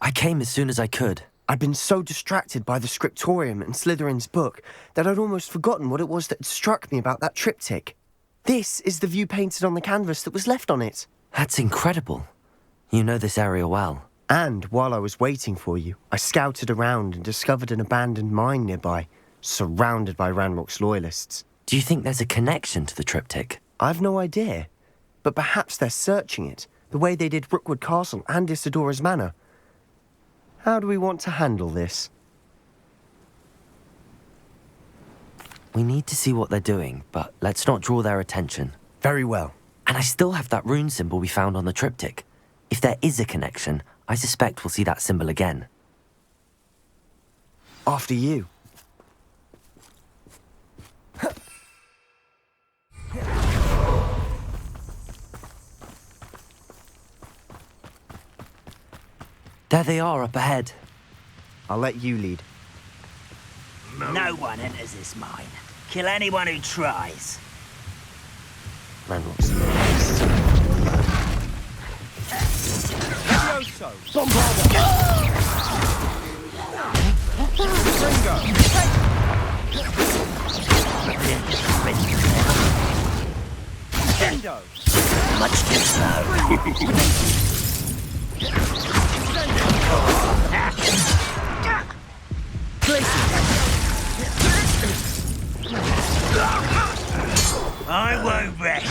I came as soon as I could. I'd been so distracted by the scriptorium and Slytherin's book that I'd almost forgotten what it was that struck me about that triptych. This is the view painted on the canvas that was left on it. That's incredible. You know this area well. And while I was waiting for you, I scouted around and discovered an abandoned mine nearby, surrounded by Ranrock's loyalists. Do you think there's a connection to the triptych? I've no idea, but perhaps they're searching it, the way they did Rookwood Castle and Isidora's Manor. How do we want to handle this? We need to see what they're doing, but let's not draw their attention. Very well. And I still have that rune symbol we found on the triptych. If there is a connection, I suspect we'll see that symbol again. After you. There they are up ahead. I'll let you lead. No one enters this mine. Kill anyone who tries. Ranrock's Much too slow. I won't rest.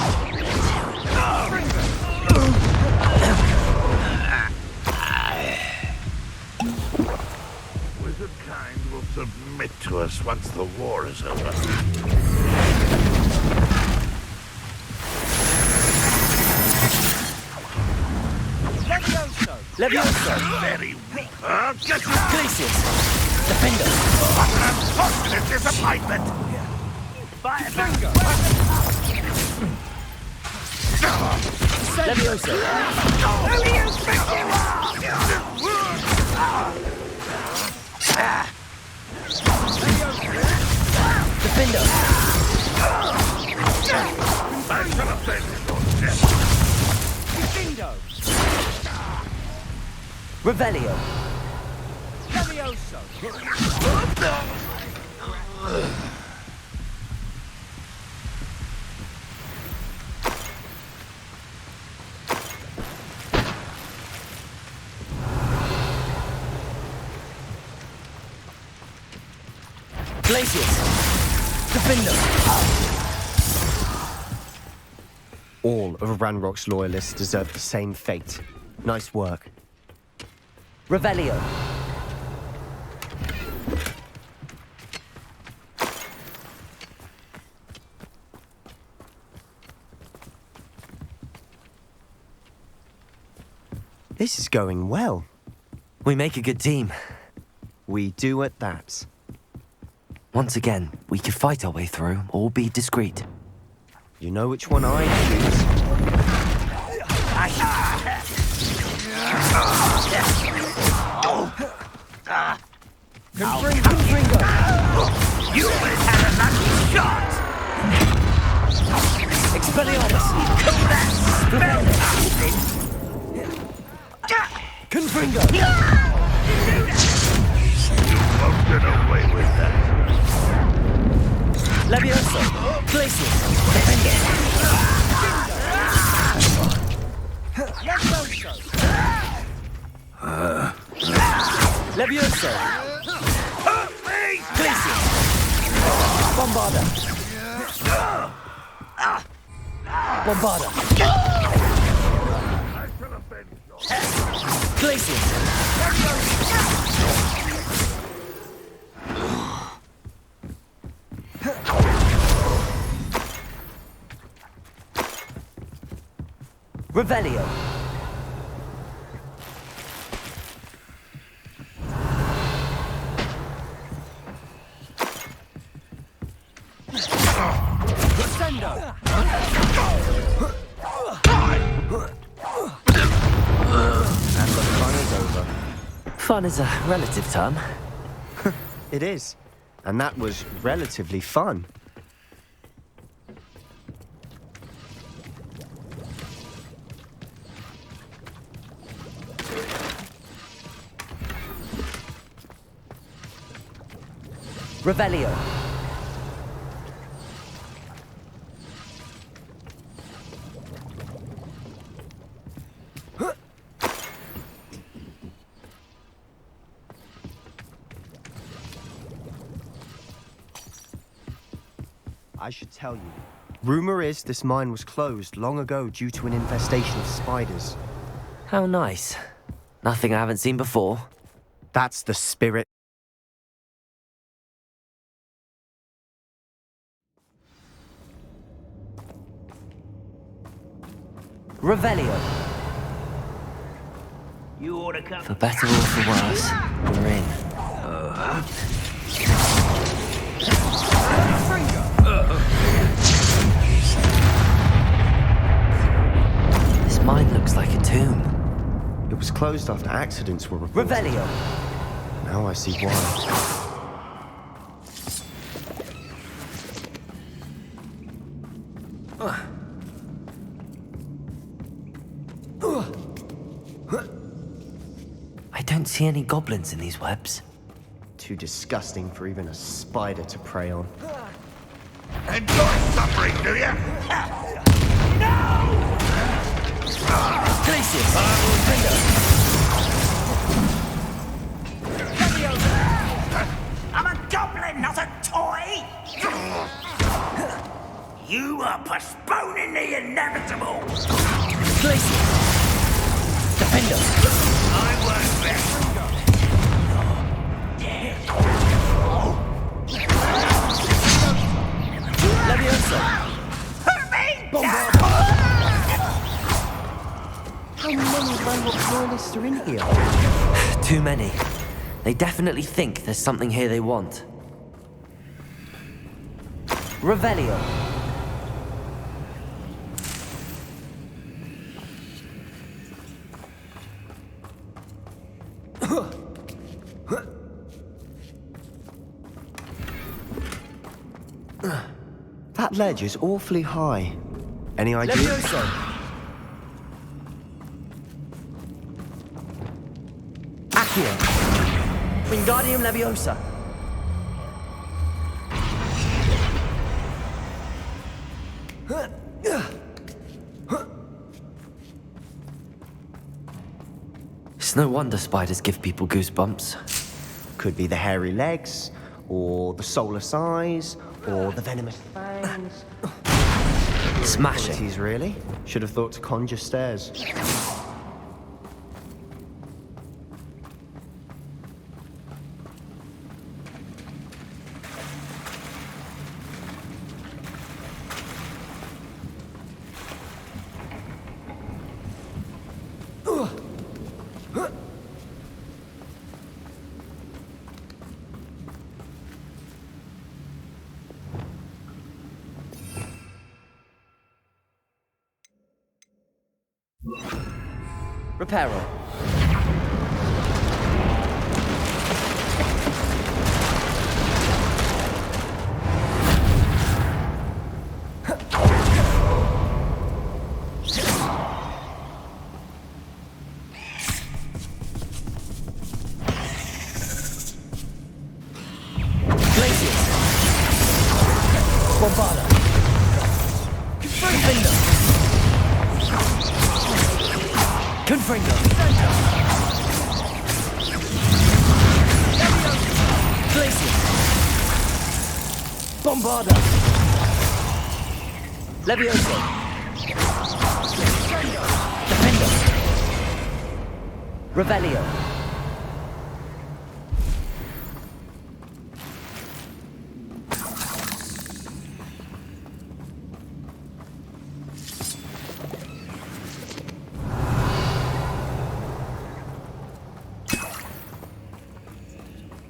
Wizardkind will submit to us once the war is over. Levioso! Very weak. I'll get you. Glacius! Defender! What an unfortunate disappointment! Fire Finger! Levioso! Defender! I shall avenge your death. Defendo! Revelio. Levioso! Glacius! Defender! All of Ranrock's loyalists deserve the same fate. Nice work. Revelio. This is going well. We make a good team. We do at that. Once again, we could fight our way through or be discreet. You know which one I choose. Confringo! You will have a lucky shot! Expelliarmus! Confringo! You won't get away with that. Levioso! Glacius! Levioso! Glacius! Bombarda! Bombarda! I shall avenge your Glacius! Revelio. Crescendo! And the fun is over. Fun is a relative term. It is. And that was relatively fun. Revelio. I should tell you. Rumor is this mine was closed long ago due to an infestation of spiders. How nice. Nothing I haven't seen before. That's the spirit. Revelio. You ought to come. For better or for worse, we're in. This mine looks like a tomb. It was closed after accidents were reported. Revelio. Now I see why. I don't see any goblins in these webs. Too disgusting for even a spider to prey on. Enjoy suffering, do you? I'm a goblin, not a toy! You are postponing the inevitable! I work best. Hurt me! How many Landlocked loyalists are in here? Too many. They definitely think there's something here they want. Revelio. That ledge is awfully high. Any idea? Accio. Wingardium Leviosa. It's no wonder spiders give people goosebumps. Could be the hairy legs, or the soulless eyes, or the venomous fangs. Smashing. Qualities, really? Should have thought to conjure stairs. Reparo. Bombarda. Confringo. Glacier. Bombarda. Levioso. Defendo. Revelio.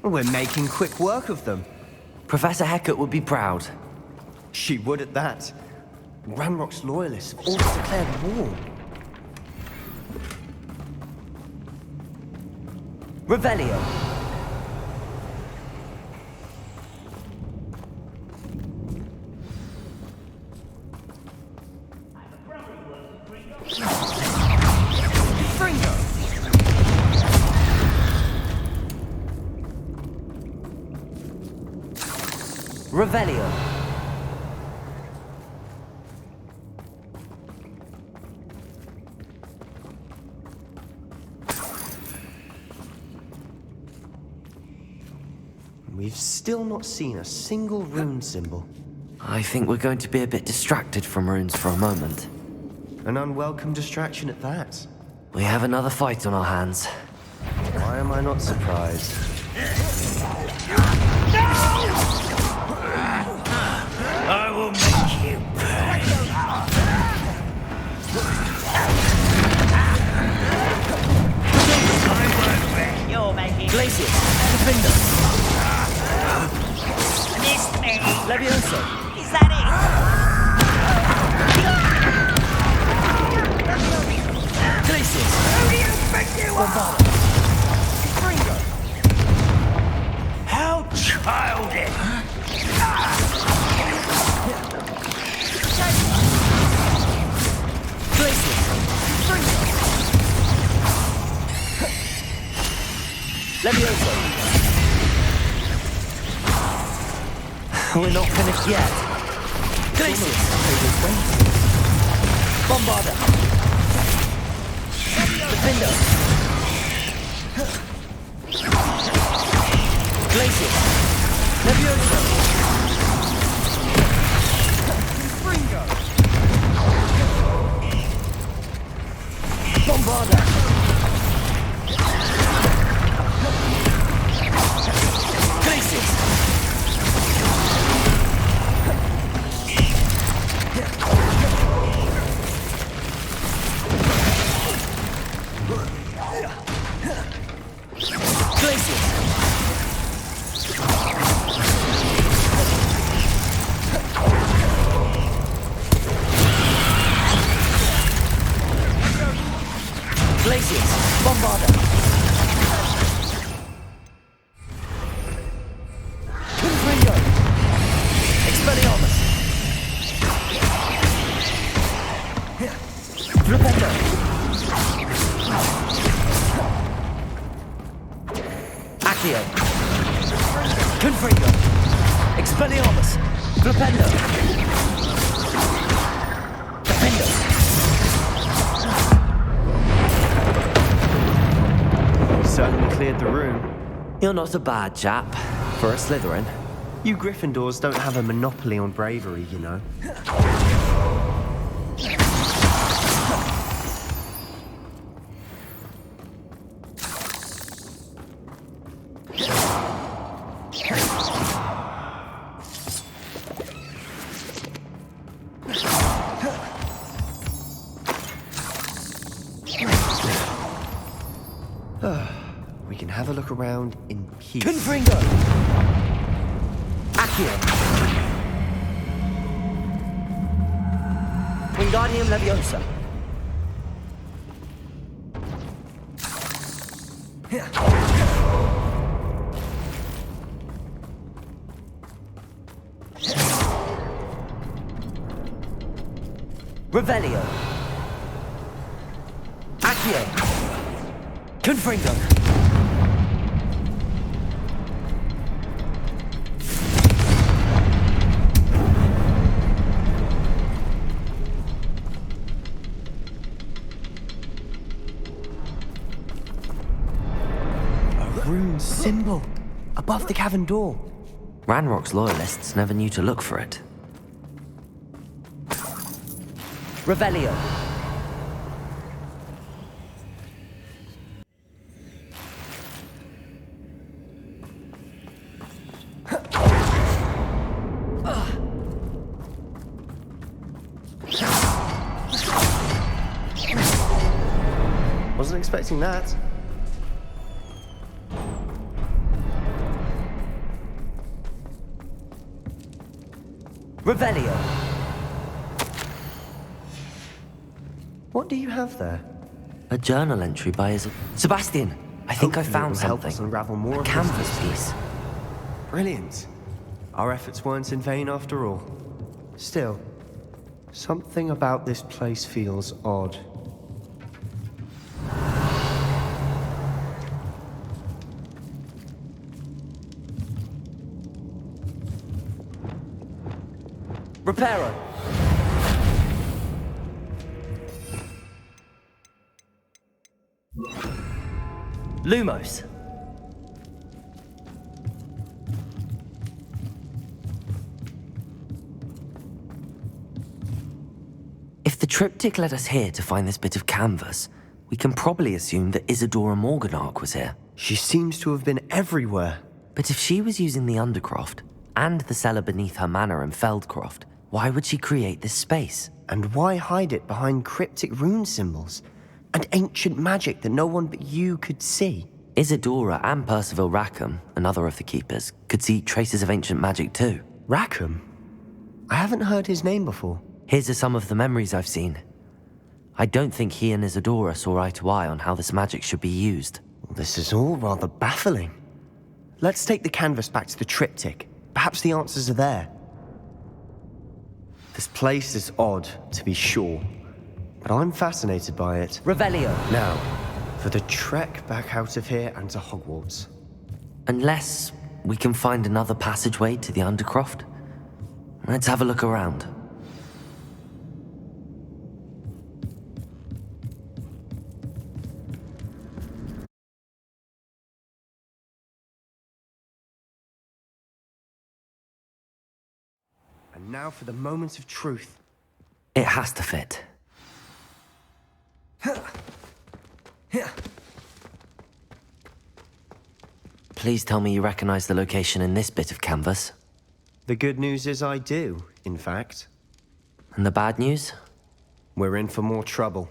We're making quick work of them. Professor Hecat would be proud. She would at that. Ranrock's loyalists have all declared war. Revelio. Revelio. We've still not seen a single rune symbol. I think we're going to be a bit distracted from runes for a moment. An unwelcome distraction at that. We have another fight on our hands. Why am I not surprised? I will make you pay. You're making Glacius, Defender, missed me. Levioso. Is that Glacius, it? Who do you think you are? How childish! Levioso. We're not finished yet. Glacius. Bombarder. Defender. Glacius. Levioso. Bombarder. Glacius, Bombarder. Confringo. Expelliarmus. Flipendo. Accio. Confringo. Expelliarmus. Flipendo. Defendo. Certainly cleared the room. You're not a bad chap for a Slytherin. You Gryffindors don't have a monopoly on bravery, you know. We can have a look around in peace. Confringo. Accio. Wingardium Leviosa. Revelio. Accio. Confringo. Rune symbol above the cavern door. Ranrock's loyalists never knew to look for it. Revelio. Wasn't expecting that. Revelio. What do you have there? A journal entry by his... Sebastian, I think I Hopefully it found will help us something. unravel more A of this canvas mystery. piece. Brilliant. Our efforts weren't in vain after all. Still, something about this place feels odd. Reparo. Lumos. If the triptych led us here to find this bit of canvas, we can probably assume that Isadora Morganark was here. She seems to have been everywhere. But if she was using the Undercroft, and the cellar beneath her manor in Feldcroft, why would she create this space? And why hide it behind cryptic rune symbols? And ancient magic that no one but you could see? Isadora and Percival Rackham, another of the Keepers, could see traces of ancient magic too. Rackham? I haven't heard his name before. Here's are some of the memories I've seen. I don't think he and Isadora saw eye to eye on how this magic should be used. Well, this is all rather baffling. Let's take the canvas back to the triptych. Perhaps the answers are there. This place is odd, to be sure, but I'm fascinated by it. Revelio. Now, for the trek back out of here and to Hogwarts. Unless we can find another passageway to the Undercroft. Let's have a look around. And now for the moment of truth. It has to fit. Please tell me you recognize the location in this bit of canvas. The good news is I do, in fact. And the bad news? We're in for more trouble.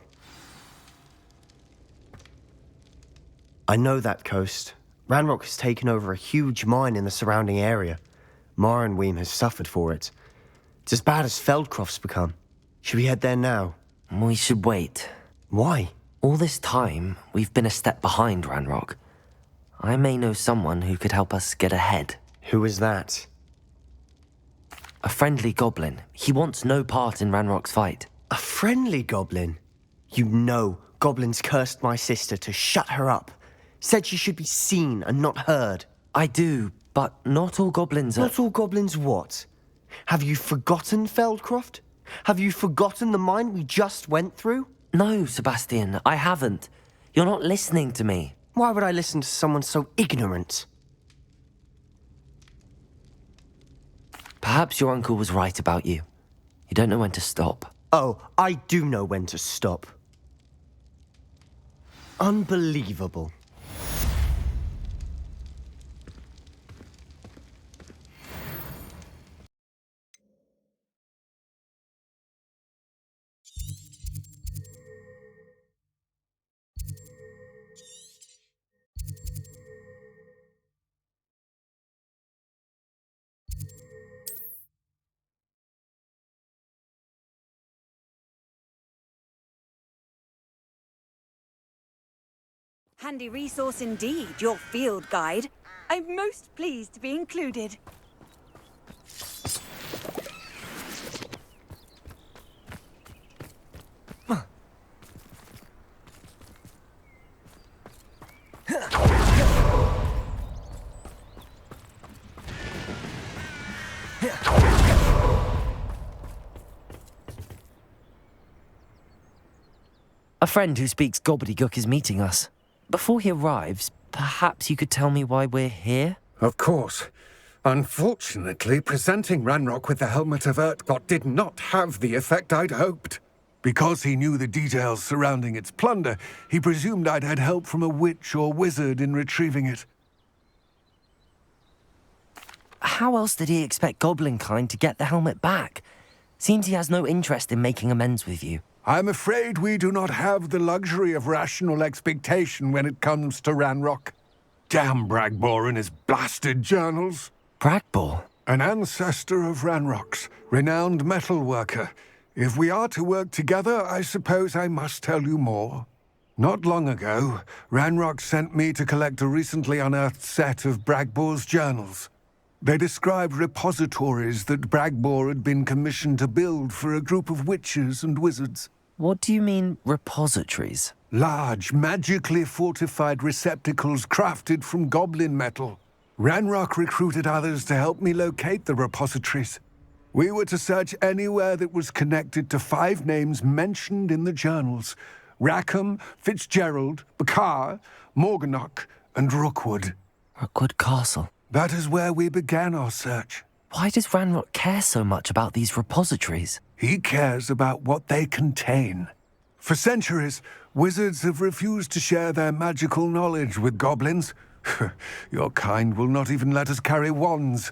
I know that coast. Ranrock has taken over a huge mine in the surrounding area. Marrenweem has suffered for it. It's as bad as Feldcroft's become. Should we head there now? We should wait. Why? All this time, we've been a step behind Ranrock. I may know someone who could help us get ahead. Who is that? A friendly goblin. He wants no part in Ranrock's fight. A friendly goblin? You know, goblins cursed my sister to shut her up. Said she should be seen and not heard. I do, but not all goblins are... Not all goblins what? Have you forgotten Feldcroft? Have you forgotten the mine we just went through? No, Sebastian, I haven't. You're not listening to me. Why would I listen to someone so ignorant? Perhaps your uncle was right about you. You don't know when to stop. Oh, I do know when to stop. Unbelievable. Handy resource indeed, your field guide. I'm most pleased to be included. A friend who speaks gobbledygook is meeting us. Before he arrives, perhaps you could tell me why we're here? Of course. Unfortunately, presenting Ranrock with the Helmet of Urtkot did not have the effect I'd hoped. Because he knew the details surrounding its plunder, he presumed I'd had help from a witch or wizard in retrieving it. How else did he expect Goblinkind to get the helmet back? Seems he has no interest in making amends with you. I'm afraid we do not have the luxury of rational expectation when it comes to Ranrock. Damn Bragbor and his blasted journals. Bragbor? An ancestor of Ranrock's, renowned metalworker. If we are to work together, I suppose I must tell you more. Not long ago, Ranrock sent me to collect a recently unearthed set of Bragbor's journals. They described repositories that Bragbor had been commissioned to build for a group of witches and wizards. What do you mean, repositories? Large, magically fortified receptacles crafted from goblin metal. Ranrock recruited others to help me locate the repositories. We were to search anywhere that was connected to 5 names mentioned in the journals. Rackham, Fitzgerald, Bakar, Morganach, and Rookwood. Rookwood Castle. That is where we began our search. Why does Ranrock care so much about these repositories? He cares about what they contain. For centuries, wizards have refused to share their magical knowledge with goblins. Your kind will not even let us carry wands.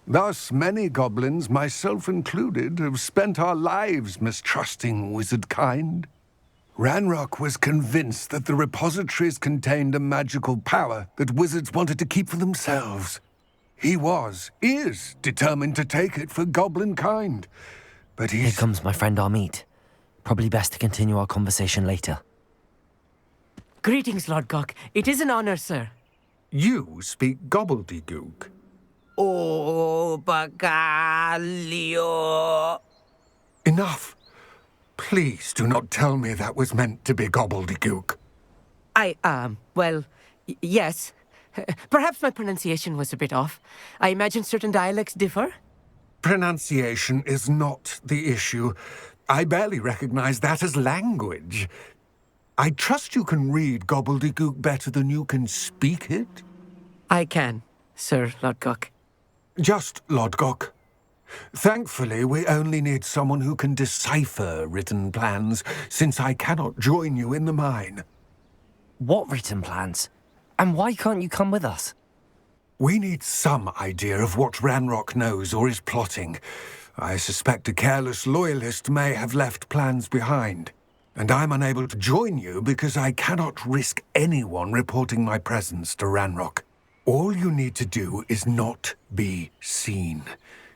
Thus, many goblins, myself included, have spent our lives mistrusting wizard kind. Ranrock was convinced that the repositories contained a magical power that wizards wanted to keep for themselves. He is determined to take it for goblin kind. But Here comes my friend Amit. Probably best to continue our conversation later. Greetings, Lord Cock. It is an honor, sir. You speak gobbledygook. Oh, Bagalio. Enough. Please do not tell me that was meant to be gobbledygook. Well, yes. Perhaps my pronunciation was a bit off. I imagine certain dialects differ. Pronunciation is not the issue. I barely recognize that as language. I trust you can read gobbledygook better than you can speak it? I can, Sir Lodgok. Just Lodgok. Thankfully, we only need someone who can decipher written plans, since I cannot join you in the mine. What written plans? And why can't you come with us? We need some idea of what Ranrock knows or is plotting. I suspect a careless loyalist may have left plans behind. And I'm unable to join you because I cannot risk anyone reporting my presence to Ranrock. All you need to do is not be seen,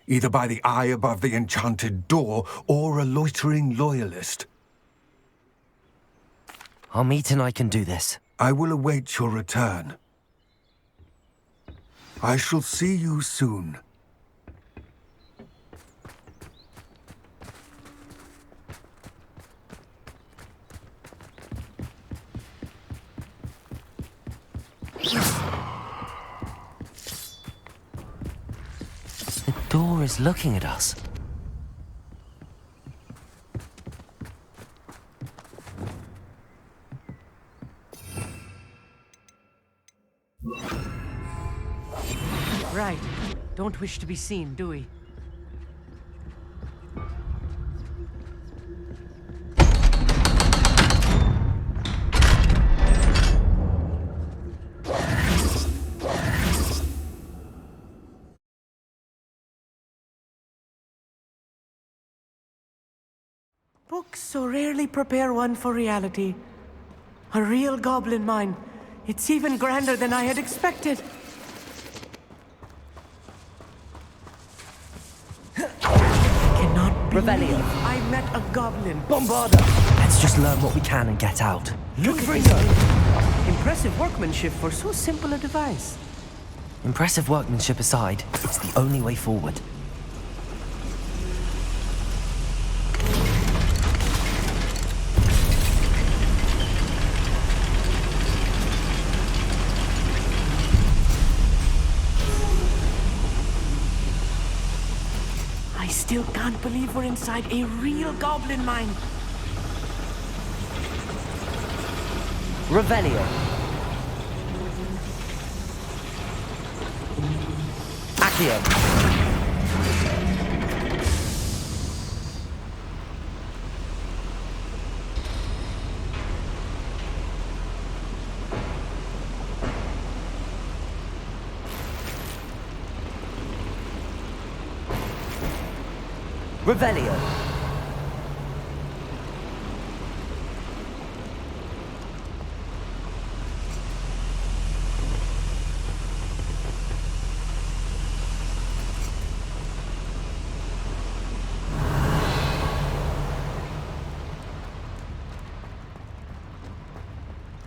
either by the eye above the enchanted door or a loitering loyalist. Amit and I can do this. I will await your return. I shall see you soon. The door is looking at us. Right. Don't wish to be seen, do we? Books so rarely prepare one for reality. A real goblin mine. It's even grander than I had expected. Revelio. I met a goblin. Bombarda! Let's just learn what we can and get out. Look at this. Impressive workmanship for so simple a device. Impressive workmanship aside, it's the only way forward. I still can't believe we're inside a real goblin mine. Revelio. Accio. Revelio.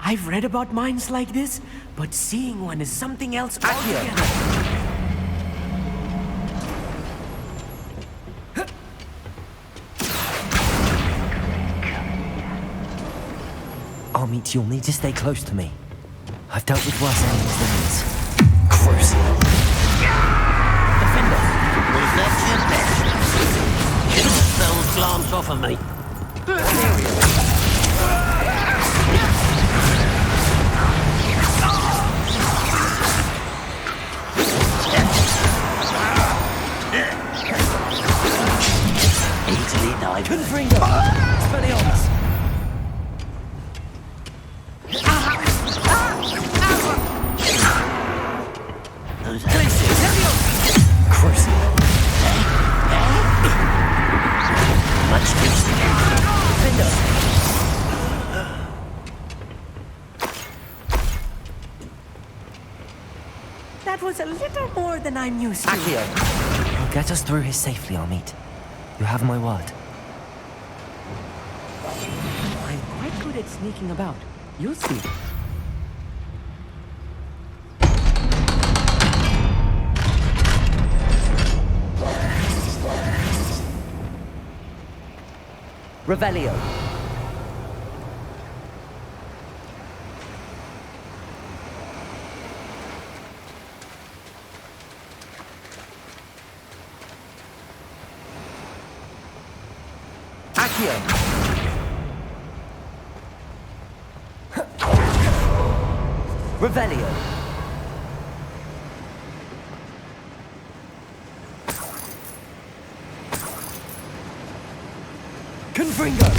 I've read about mines like this, but seeing one is something else altogether. Amit, you'll need to stay close to me. I've dealt with worse enemies than these. Crucial. Defender. Was that your best? They'll glance off of me. Easily dive. Confringo! Expelliarmus! CORSAIR! Much use again. That was a little more than I'm used to. Accio! He'll get us through here safely, Amit. You have my word. I'm quite good at sneaking about. You'll see. Revelio! Accio! Revelio! Confringo!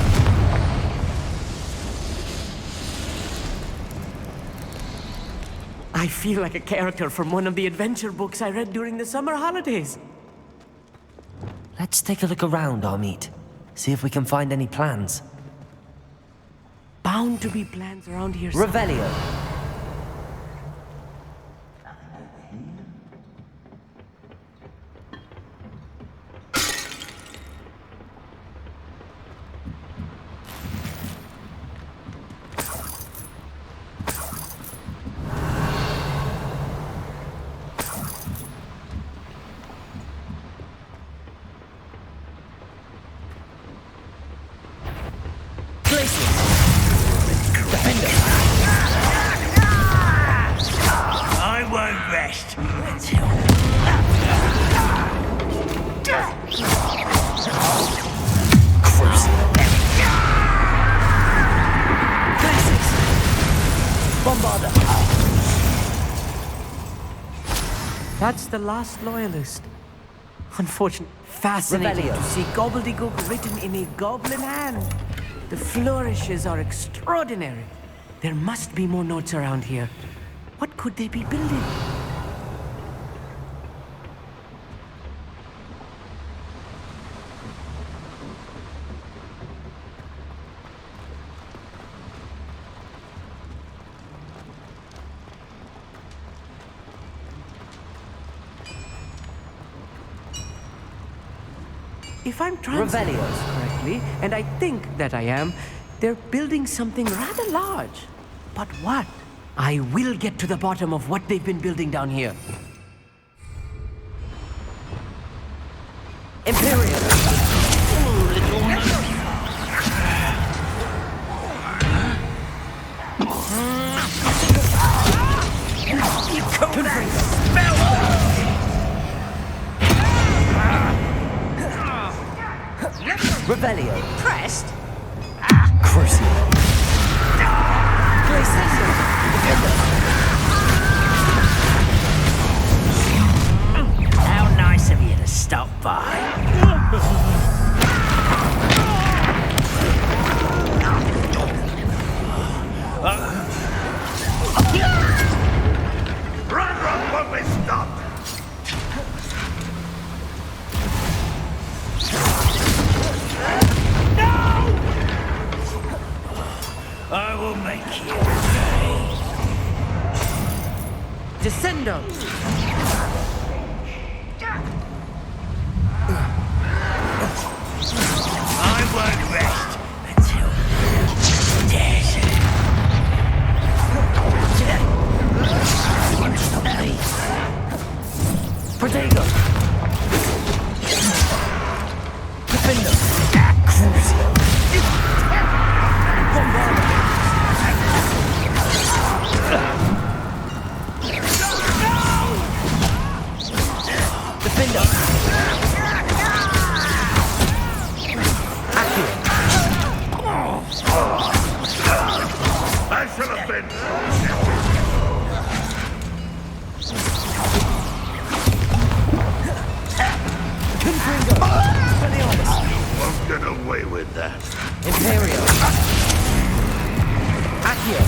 I feel like a character from one of the adventure books I read during the summer holidays. Let's take a look around, Amit. See if we can find any plans. Bound to be plans around here somewhere. Revelio! I won't rest until... Bombarda! That's the last loyalist. Unfortunate. Fascinating Revelio. to see gobbledygook written in a goblin hand. The flourishes are extraordinary. There must be more notes around here. What could they be building? If I'm translating Revelio. this correctly, and I think that I am, they're building something rather large. But what? I will get to the bottom of what they've been building down here. Imperial! Revelio! Pressed? CORSAIR! How nice of you to stop by. Run, won't we stop? I will make you pay. Descendo! I won't rest until dead. You won't stop me. Protego! Defender! CORSAIR! Bombarda! Won't get away with that. Imperial. Accio.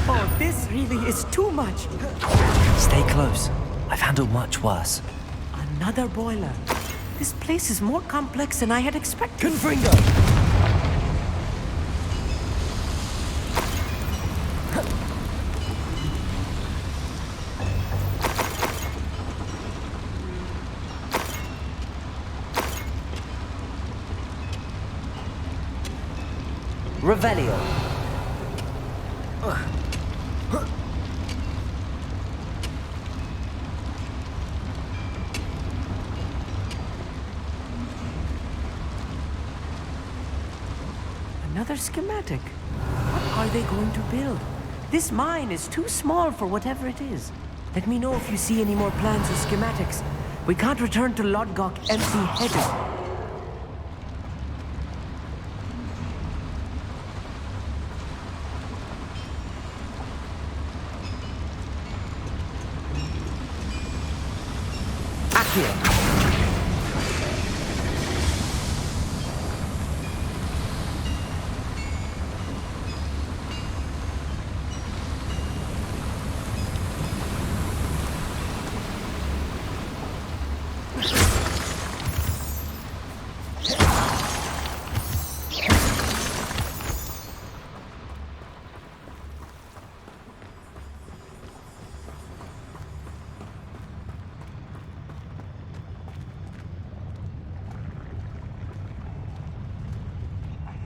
Oh, this really is too much. Stay close. I've handled much worse. Another boiler. This place is more complex than I had expected. Confringo! Revelio. Another schematic. What are they going to build? This mine is too small for whatever it is. Let me know if you see any more plans or schematics. We can't return to Lodgok empty-headed.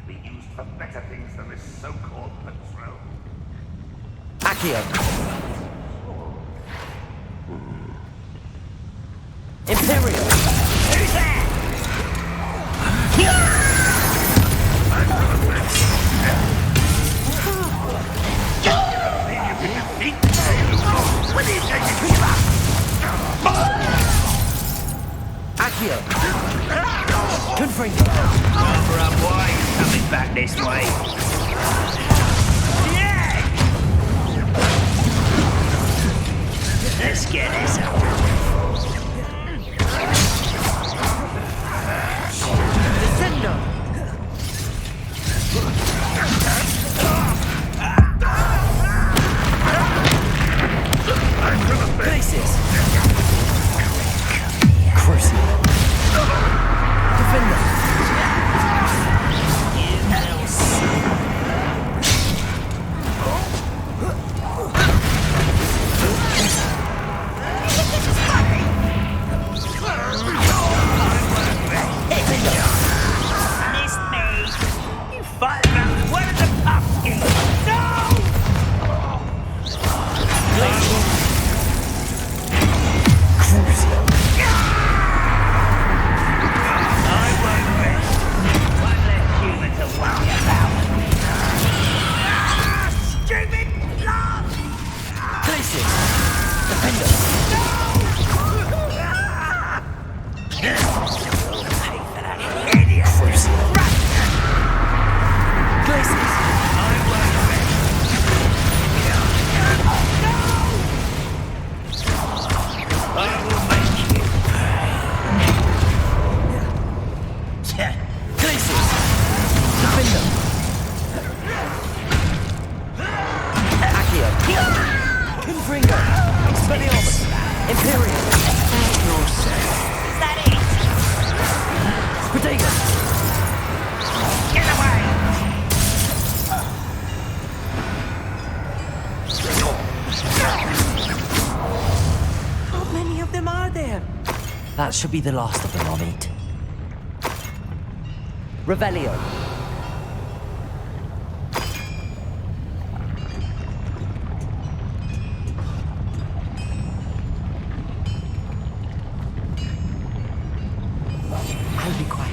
Be used for better things than this so-called patrol. Accio. Imperial. Who's there? What are you taking to give up? Accio. Confringo. Barbara, why are you coming back this way? Yeah! Let's get this over with. Descendo. Crisis. Crucial. Defender. Missed me. You fight about one of the pumpkins. No! I won't rest. One less human to worry about. Stupid love! Crisis. Defender. Crisis. Crisis. Defender. Accio. Confringo. Expelliarmus. Imperial. Is that it? Protego. Get away! How many of them are there? That should be the last of them I'll meet. Revelio. I'll be quiet.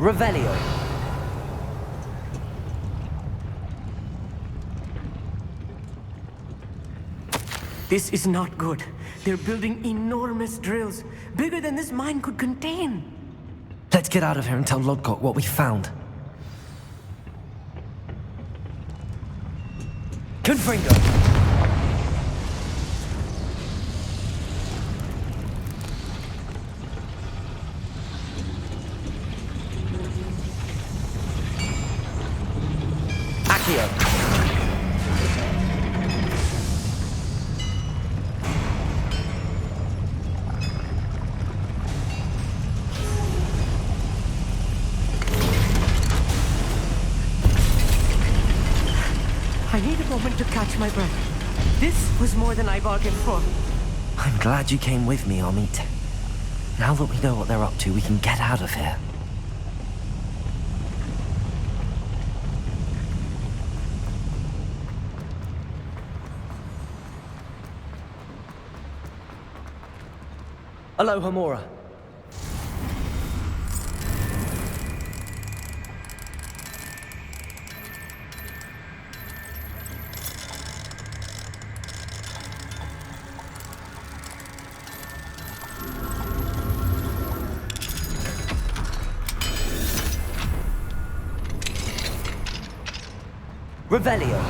Revelio. This is not good. They're building enormous drills, bigger than this mine could contain. Let's get out of here and tell Lodgok what we found. Confringo! Accio! I need a moment to catch my breath. This was more than I bargained for. I'm glad you came with me, Amit. Now that we know what they're up to, we can get out of here. Aloha, Mora. Revelio.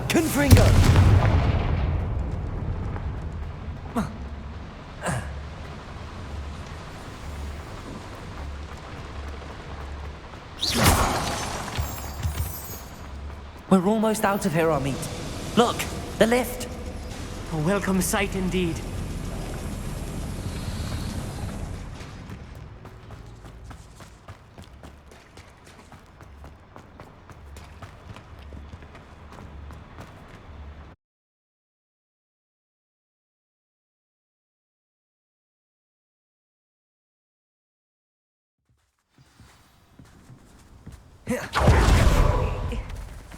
Confringo. We're almost out of here, Amit. Look, the lift. A welcome sight indeed.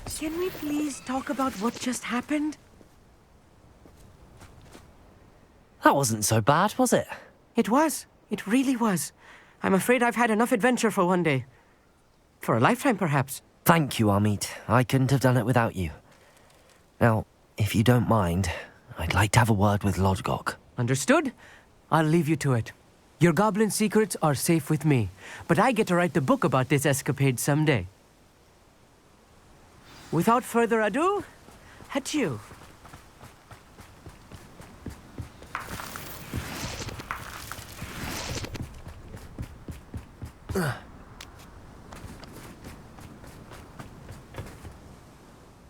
Can we please talk about what just happened? That wasn't so bad, was it? It was. It really was. I'm afraid I've had enough adventure for one day. For a lifetime, perhaps. Thank you, Amit. I couldn't have done it without you. Now, if you don't mind, I'd like to have a word with Lodgok. Understood? I'll leave you to it. Your goblin secrets are safe with me, but I get to write the book about this escapade someday. Without further ado, adieu.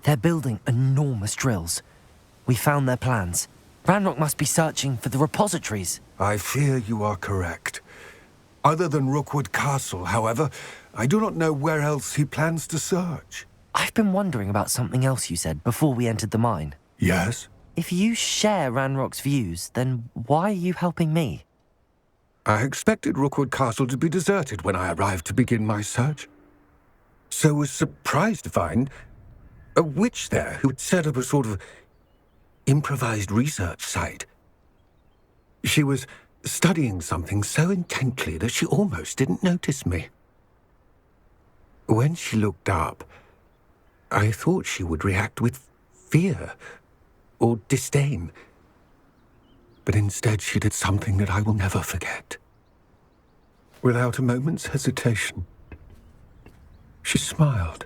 They're building enormous drills. We found their plans. Ranrock must be searching for the repositories. I fear you are correct. Other than Rookwood Castle, however, I do not know where else he plans to search. I've been wondering about something else you said before we entered the mine. Yes? If you share Ranrock's views, then why are you helping me? I expected Rookwood Castle to be deserted when I arrived to begin my search. So was surprised to find a witch there who had set up a sort of improvised research site. She was studying something so intently that she almost didn't notice me. When she looked up, I thought she would react with fear or disdain. But instead she did something that I will never forget. Without a moment's hesitation, she smiled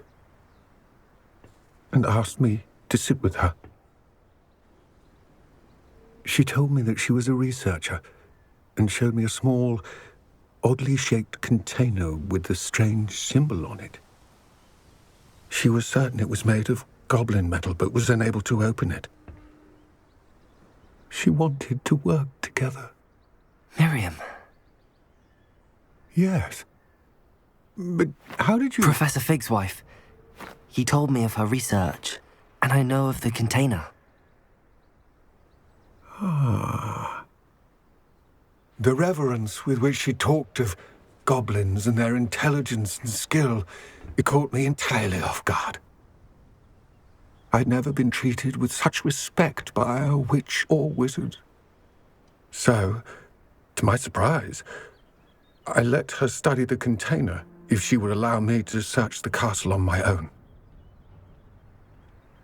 and asked me to sit with her. She told me that she was a researcher and showed me a small, oddly shaped container with a strange symbol on it. She was certain it was made of goblin metal, but was unable to open it. She wanted to work together. Miriam. Yes. But how did you... Professor Fig's wife. He told me of her research, and I know of the container. Ah. The reverence with which she talked of goblins and their intelligence and skill, it caught me entirely off guard. I'd never been treated with such respect by a witch or wizard. So, to my surprise, I let her study the container if she would allow me to search the castle on my own.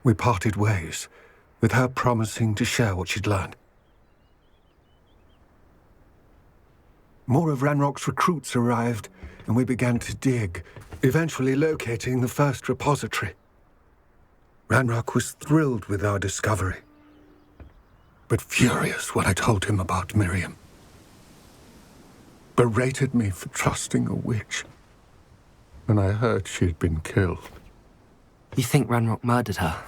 We parted ways, with her promising to share what she'd learned. More of Ranrock's recruits arrived, and we began to dig, eventually locating the first repository. Ranrock was thrilled with our discovery, but furious when I told him about Miriam. Berated me for trusting a witch, and I heard she'd been killed. You think Ranrock murdered her?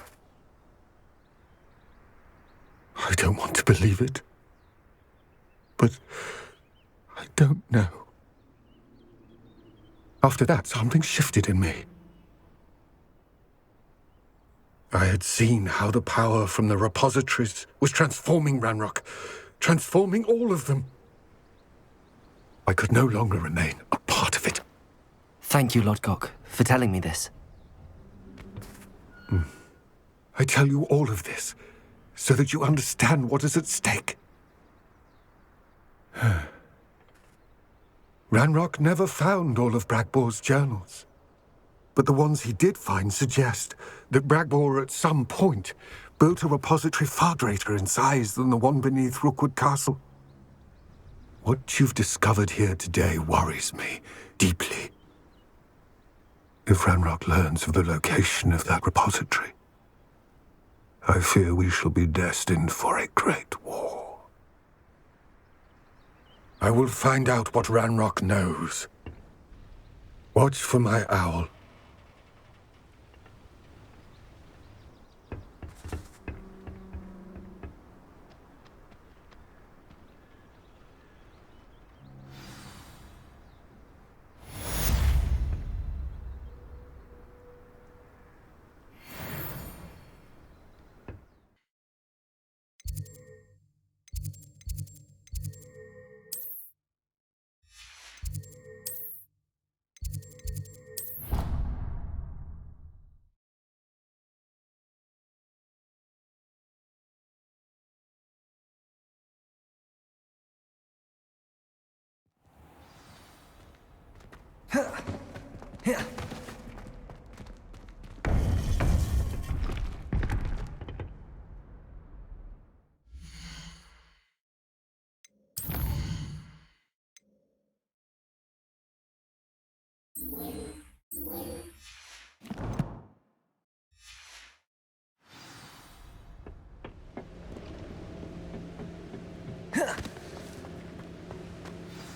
I don't want to believe it, but I don't know. After that, something shifted in me. I had seen how the power from the repositories was transforming Ranrock, transforming all of them. I could no longer remain a part of it. Thank you, Lodgok, for telling me this. I tell you all of this so that you understand what is at stake. Ranrock never found all of Bragbor's journals, but the ones he did find suggest that Bragbor at some point built a repository far greater in size than the one beneath Rookwood Castle. What you've discovered here today worries me deeply. If Ranrock learns of the location of that repository, I fear we shall be destined for a great war. I will find out what Ranrock knows. Watch for my owl.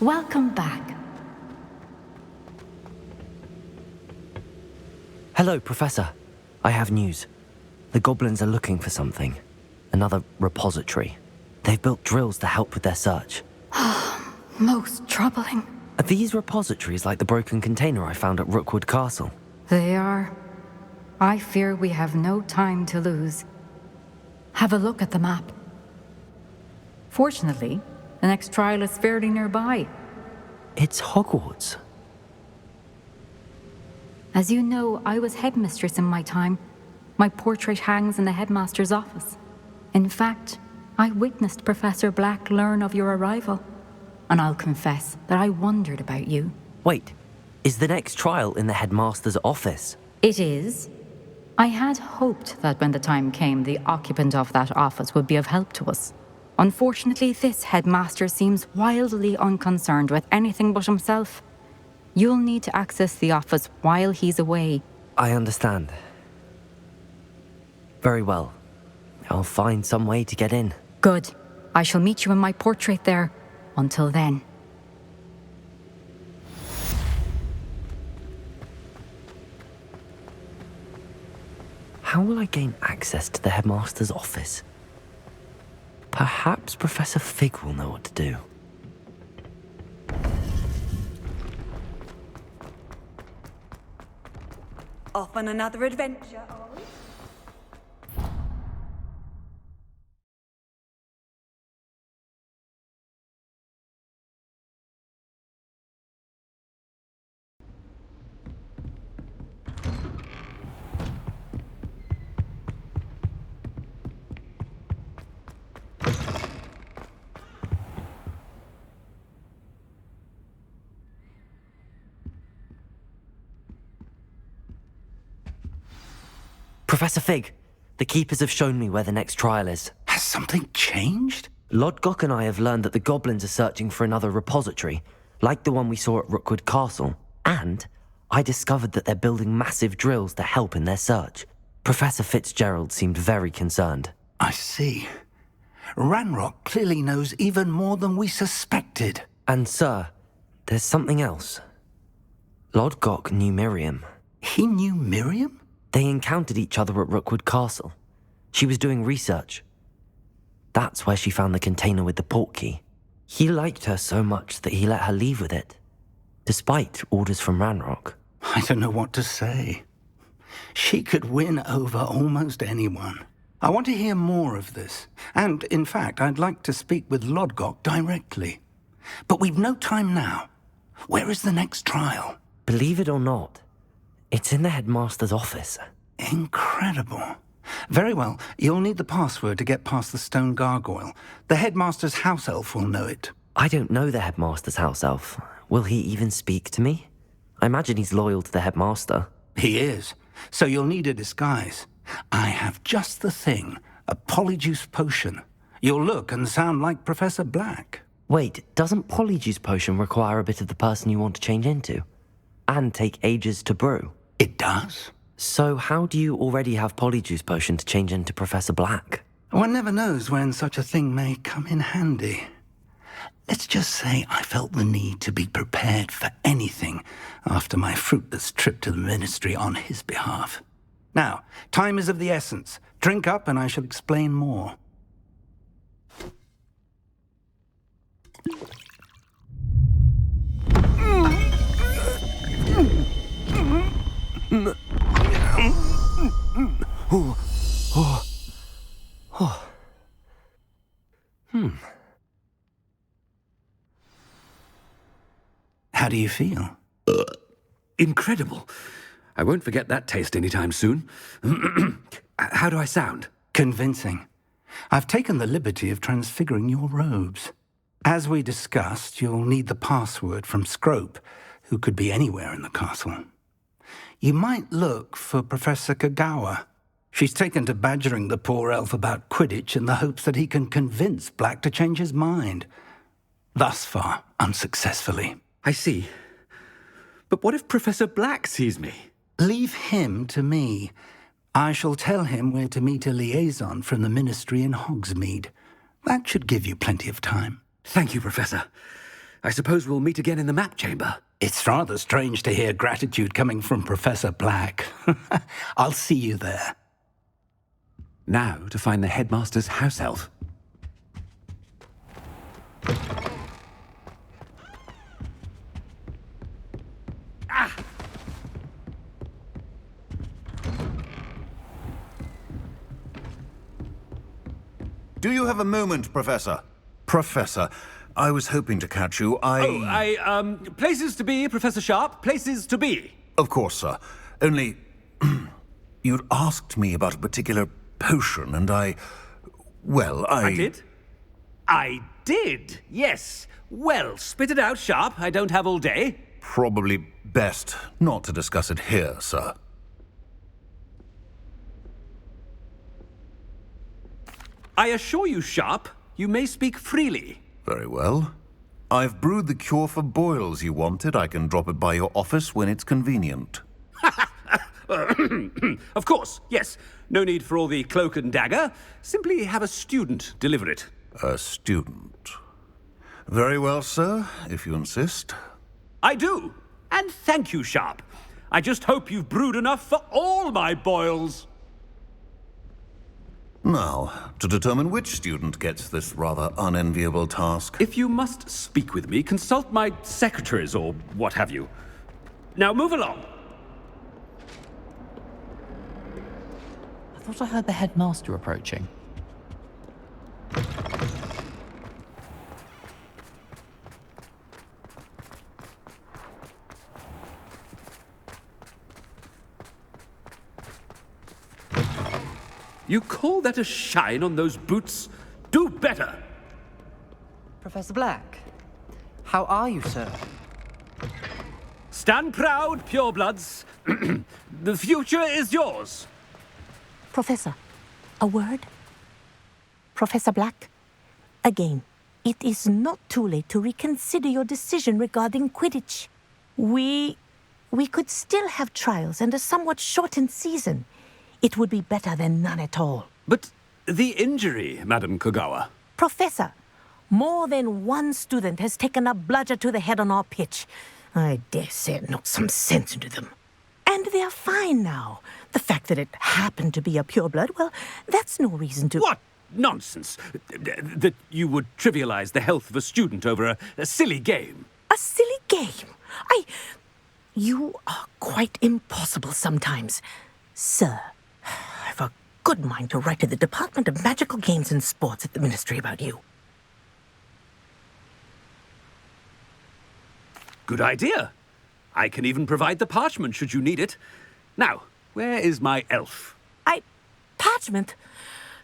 Welcome back. Hello, Professor. I have news. The goblins are looking for something. Another repository. They've built drills to help with their search. Most troubling. Are these repositories like the broken container I found at Rookwood Castle? They are. I fear we have no time to lose. Have a look at the map. Fortunately, the next trial is fairly nearby. It's Hogwarts. As you know, I was headmistress in my time. My portrait hangs in the headmaster's office. In fact, I witnessed Professor Black learn of your arrival. And I'll confess that I wondered about you. Wait, is the next trial in the headmaster's office? It is. I had hoped that when the time came, the occupant of that office would be of help to us. Unfortunately, this headmaster seems wildly unconcerned with anything but himself. You'll need to access the office while he's away. I understand. Very well. I'll find some way to get in. Good. I shall meet you in my portrait there. Until then. How will I gain access to the headmaster's office? Perhaps Professor Fig will know what to do. Off on another adventure, are we? Professor Fig, the Keepers have shown me where the next trial is. Has something changed? Lodgok and I have learned that the goblins are searching for another repository, like the one we saw at Rookwood Castle. And I discovered that they're building massive drills to help in their search. Professor Fitzgerald seemed very concerned. I see. Ranrock clearly knows even more than we suspected. And sir, there's something else. Lodgok knew Miriam. He knew Miriam? They encountered each other at Rookwood Castle. She was doing research. That's where she found the container with the portkey. He liked her so much that he let her leave with it, despite orders from Ranrock. I don't know what to say. She could win over almost anyone. I want to hear more of this. And, in fact, I'd like to speak with Lodgok directly. But we've no time now. Where is the next trial? Believe it or not, it's in the headmaster's office. Incredible. Very well. You'll need the password to get past the stone gargoyle. The headmaster's house elf will know it. I don't know the headmaster's house elf. Will he even speak to me? I imagine he's loyal to the headmaster. He is. So you'll need a disguise. I have just the thing. A polyjuice potion. You'll look and sound like Professor Black. Wait, doesn't polyjuice potion require a bit of the person you want to change into? And take ages to brew? It does. So how do you already have polyjuice potion to change into Professor Black? One never knows when such a thing may come in handy. Let's just say I felt the need to be prepared for anything after my fruitless trip to the ministry on his behalf. Now, time is of the essence. Drink up and I shall explain more. How do you feel? Incredible. I won't forget that taste anytime soon. How do I sound? Convincing. I've taken the liberty of transfiguring your robes. As we discussed, you'll need the password from Scrope, who could be anywhere in the castle. You might look for Professor Kagawa. She's taken to badgering the poor elf about Quidditch in the hopes that he can convince Black to change his mind. Thus far, unsuccessfully. I see. But what if Professor Black sees me? Leave him to me. I shall tell him where to meet a liaison from the ministry in Hogsmeade. That should give you plenty of time. Thank you, Professor. I suppose we'll meet again in the map chamber. It's rather strange to hear gratitude coming from Professor Black. I'll see you there. Now to find the headmaster's house elf. Do you have a moment, Professor? Professor, I was hoping to catch you. Places to be, Professor Sharp. Places to be. Of course, sir. Only, you'd asked me about a particular potion, and I did? I did, yes. Well, spit it out, Sharp. I don't have all day. Probably best not to discuss it here, sir. I assure you, Sharp, you may speak freely. Very well. I've brewed the cure for boils you wanted. I can drop it by your office when it's convenient. Of course, yes. No need for all the cloak and dagger. Simply have a student deliver it. A student. Very well, sir, if you insist. I do. And thank you, Sharp. I just hope you've brewed enough for all my boils. Now, to determine which student gets this rather unenviable task. If you must speak with me, consult my secretaries or what have you. Now move along. I thought I heard the headmaster approaching. You call that a shine on those boots? Do better! Professor Black, how are you, sir? Stand proud, purebloods. The future is yours. Professor, a word? Professor Black, again, it is not too late to reconsider your decision regarding Quidditch. We could still have trials and a somewhat shortened season. It would be better than none at all. But the injury, Madam Kogawa. Professor, more than one student has taken a bludger to the head on our pitch. I dare say it knocked some sense into them. And they're fine now. The fact that it happened to be a pureblood, well, that's no reason to... What nonsense! That you would trivialize the health of a student over a silly game. A silly game? You are quite impossible sometimes. Sir, I've a good mind to write to the Department of Magical Games and Sports at the Ministry about you. Good idea. I can even provide the parchment should you need it. Now, where is my elf? Parchment?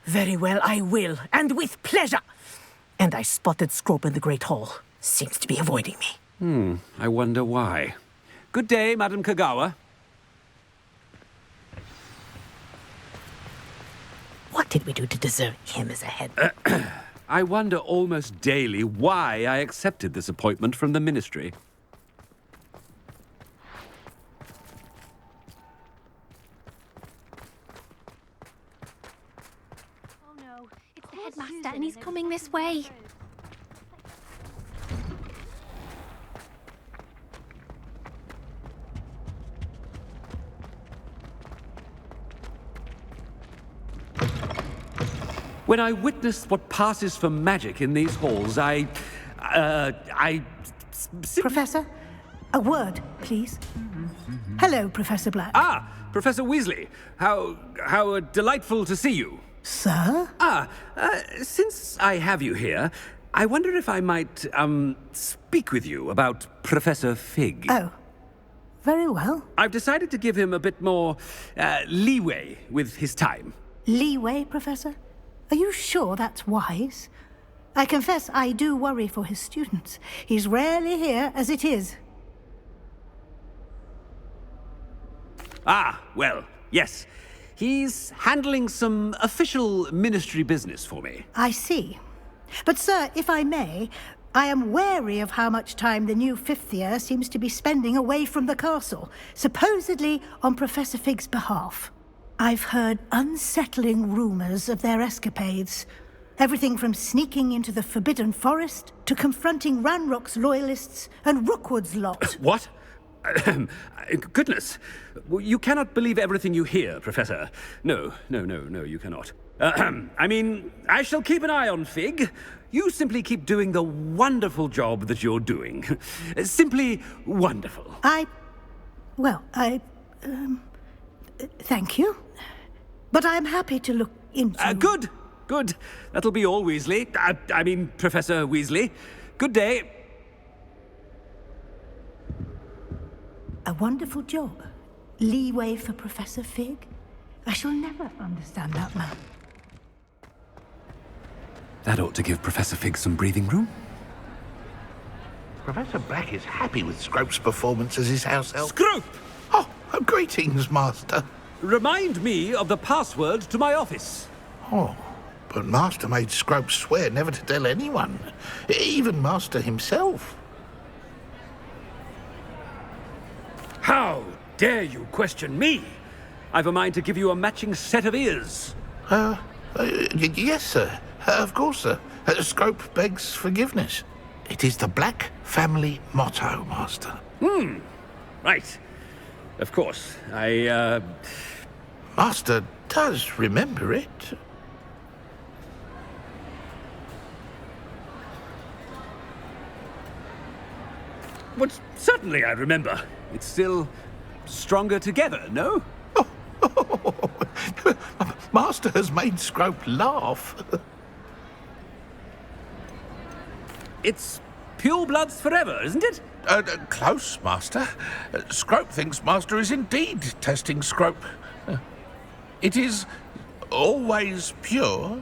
Very well, I will, and with pleasure. And I spotted Scrope in the Great Hall. Seems to be avoiding me. I wonder why. Good day, Madam Kogawa. What did we do to deserve him as a head? I wonder almost daily why I accepted this appointment from the Ministry. Oh no, it's the headmaster and he's coming this way. When I witness what passes for magic in these halls, Professor, a word, please. Hello, Professor Black. Ah, Professor Weasley. How delightful to see you. Sir? Since I have you here, I wonder if I might, speak with you about Professor Fig. Oh, very well. I've decided to give him a bit more, leeway with his time. Leeway, Professor? Are you sure that's wise? I confess I do worry for his students. He's rarely here as it is. Ah, well, yes. He's handling some official ministry business for me. I see. But, sir, if I may, I am wary of how much time the new fifth year seems to be spending away from the castle, supposedly on Professor Fig's behalf. I've heard unsettling rumors of their escapades. Everything from sneaking into the Forbidden Forest to confronting Ranrock's loyalists and Rookwood's lot. What? Goodness. You cannot believe everything you hear, Professor. No, you cannot. I mean, I shall keep an eye on Fig. You simply keep doing the wonderful job that you're doing. Simply wonderful. Thank you. But I'm happy to look into... Good. That'll be all, Weasley. I mean, Professor Weasley. Good day. A wonderful job. Leeway for Professor Fig. I shall never understand that man. That ought to give Professor Fig some breathing room. Professor Black is happy with Scrope's performance as his house elf. Scrope! Oh, greetings, Master. Remind me of the password to my office. Oh, but Master made Scrope swear never to tell anyone, even Master himself. How dare you question me? I've a mind to give you a matching set of ears. Yes, sir. Of course, sir. Scrope begs forgiveness. It is the Black family motto, Master. Right. Of course. Master does remember it. But certainly I remember. It's still stronger together, no? Master has made Scrope laugh. It's purebloods forever, isn't it? Close, Master. Scrope thinks Master is indeed testing Scrope. It is always pure.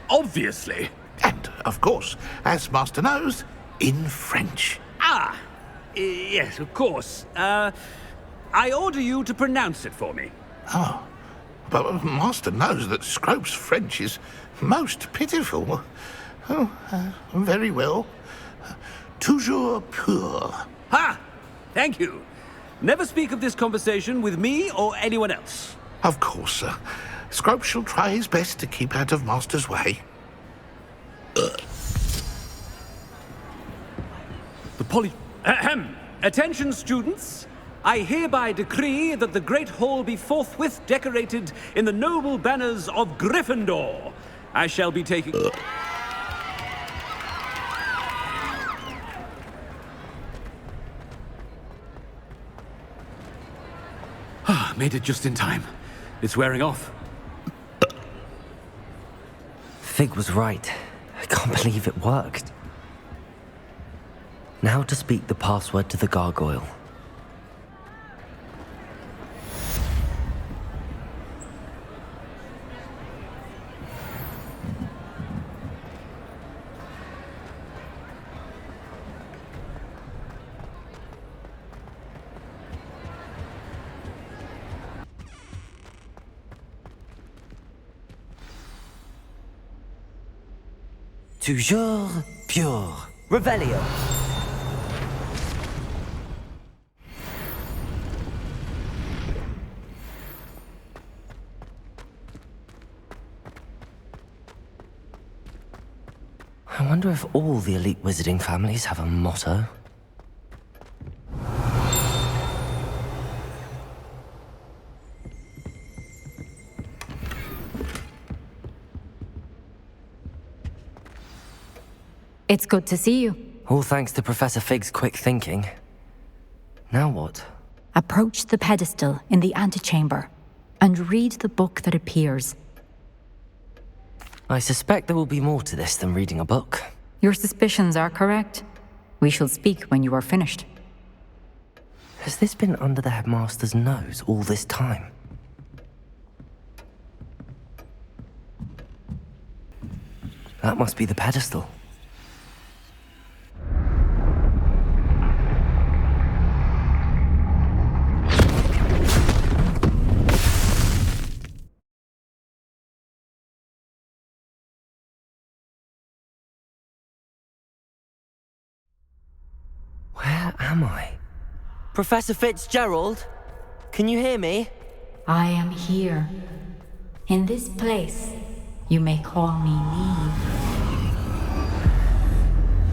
Obviously. And, of course, as Master knows, in French. Ah, yes, of course. I order you to pronounce it for me. Oh, but Master knows that Scrope's French is most pitiful. Oh, very well. Toujours pur. Ha! Thank you. Never speak of this conversation with me or anyone else. Of course, sir. Scrope shall try his best to keep out of Master's way. Attention, students. I hereby decree that the Great Hall be forthwith decorated in the noble banners of Gryffindor. I shall be taking... Made it just in time. It's wearing off. Fig was right. I can't believe it worked. Now to speak the password to the gargoyle. Toujours pure. Revelio. I wonder if all the elite wizarding families have a motto. It's good to see you. All thanks to Professor Fig's quick thinking. Now what? Approach the pedestal in the antechamber and read the book that appears. I suspect there will be more to this than reading a book. Your suspicions are correct. We shall speak when you are finished. Has this been under the headmaster's nose all this time? That must be the pedestal. Where am I? Professor Fitzgerald? Can you hear me? I am here. In this place, you may call me Neve.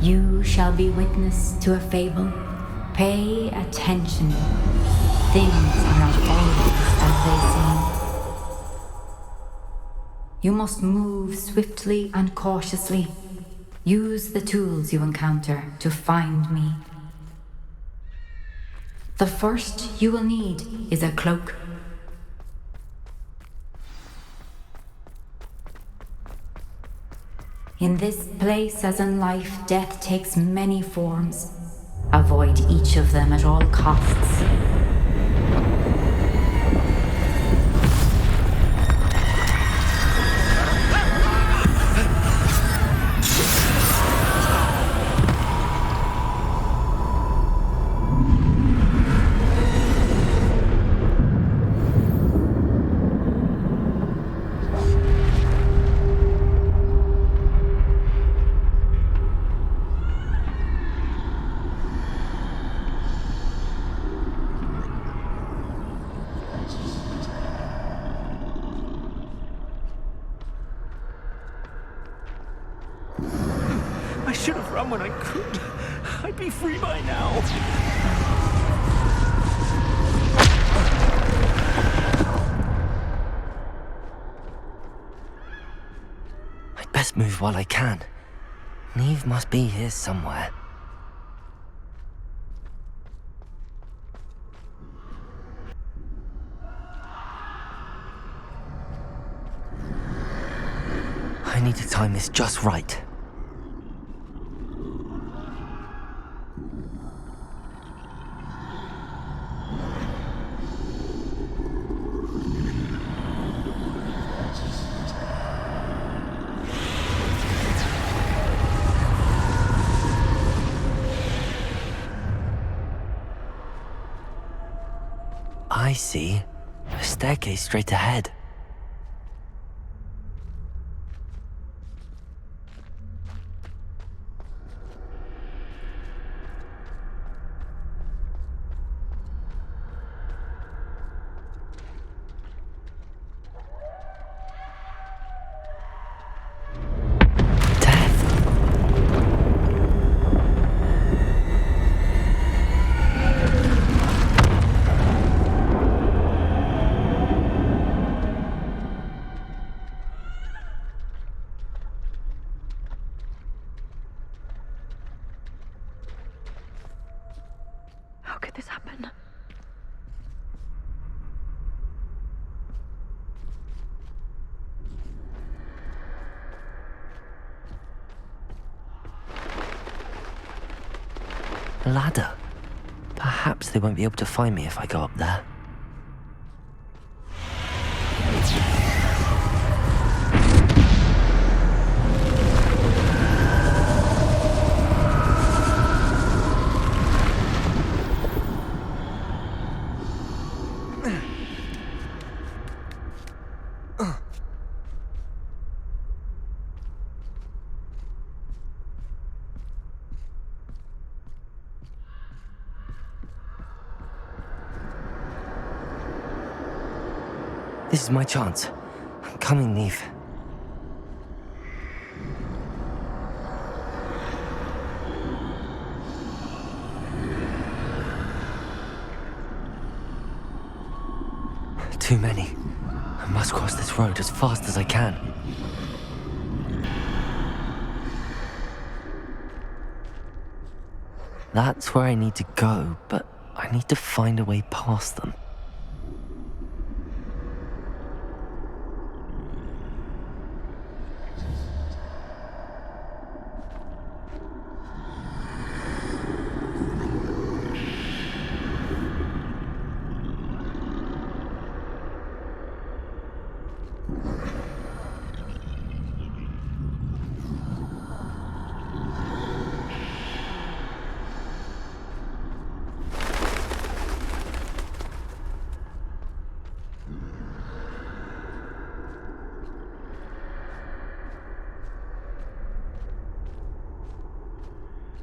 You shall be witness to a fable. Pay attention. Things are not always as they seem. You must move swiftly and cautiously. Use the tools you encounter to find me. The first you will need is a cloak. In this place, as in life, death takes many forms. Avoid each of them at all costs. I should have run when I could. I'd be free by now. I'd best move while I can. Neve must be here somewhere. I need to time this just right. I see. A staircase straight ahead. ladder. Perhaps they won't be able to find me if I go up there. This is my chance. I'm coming, Neve. Too many. I must cross this road as fast as I can. That's where I need to go, but I need to find a way past them.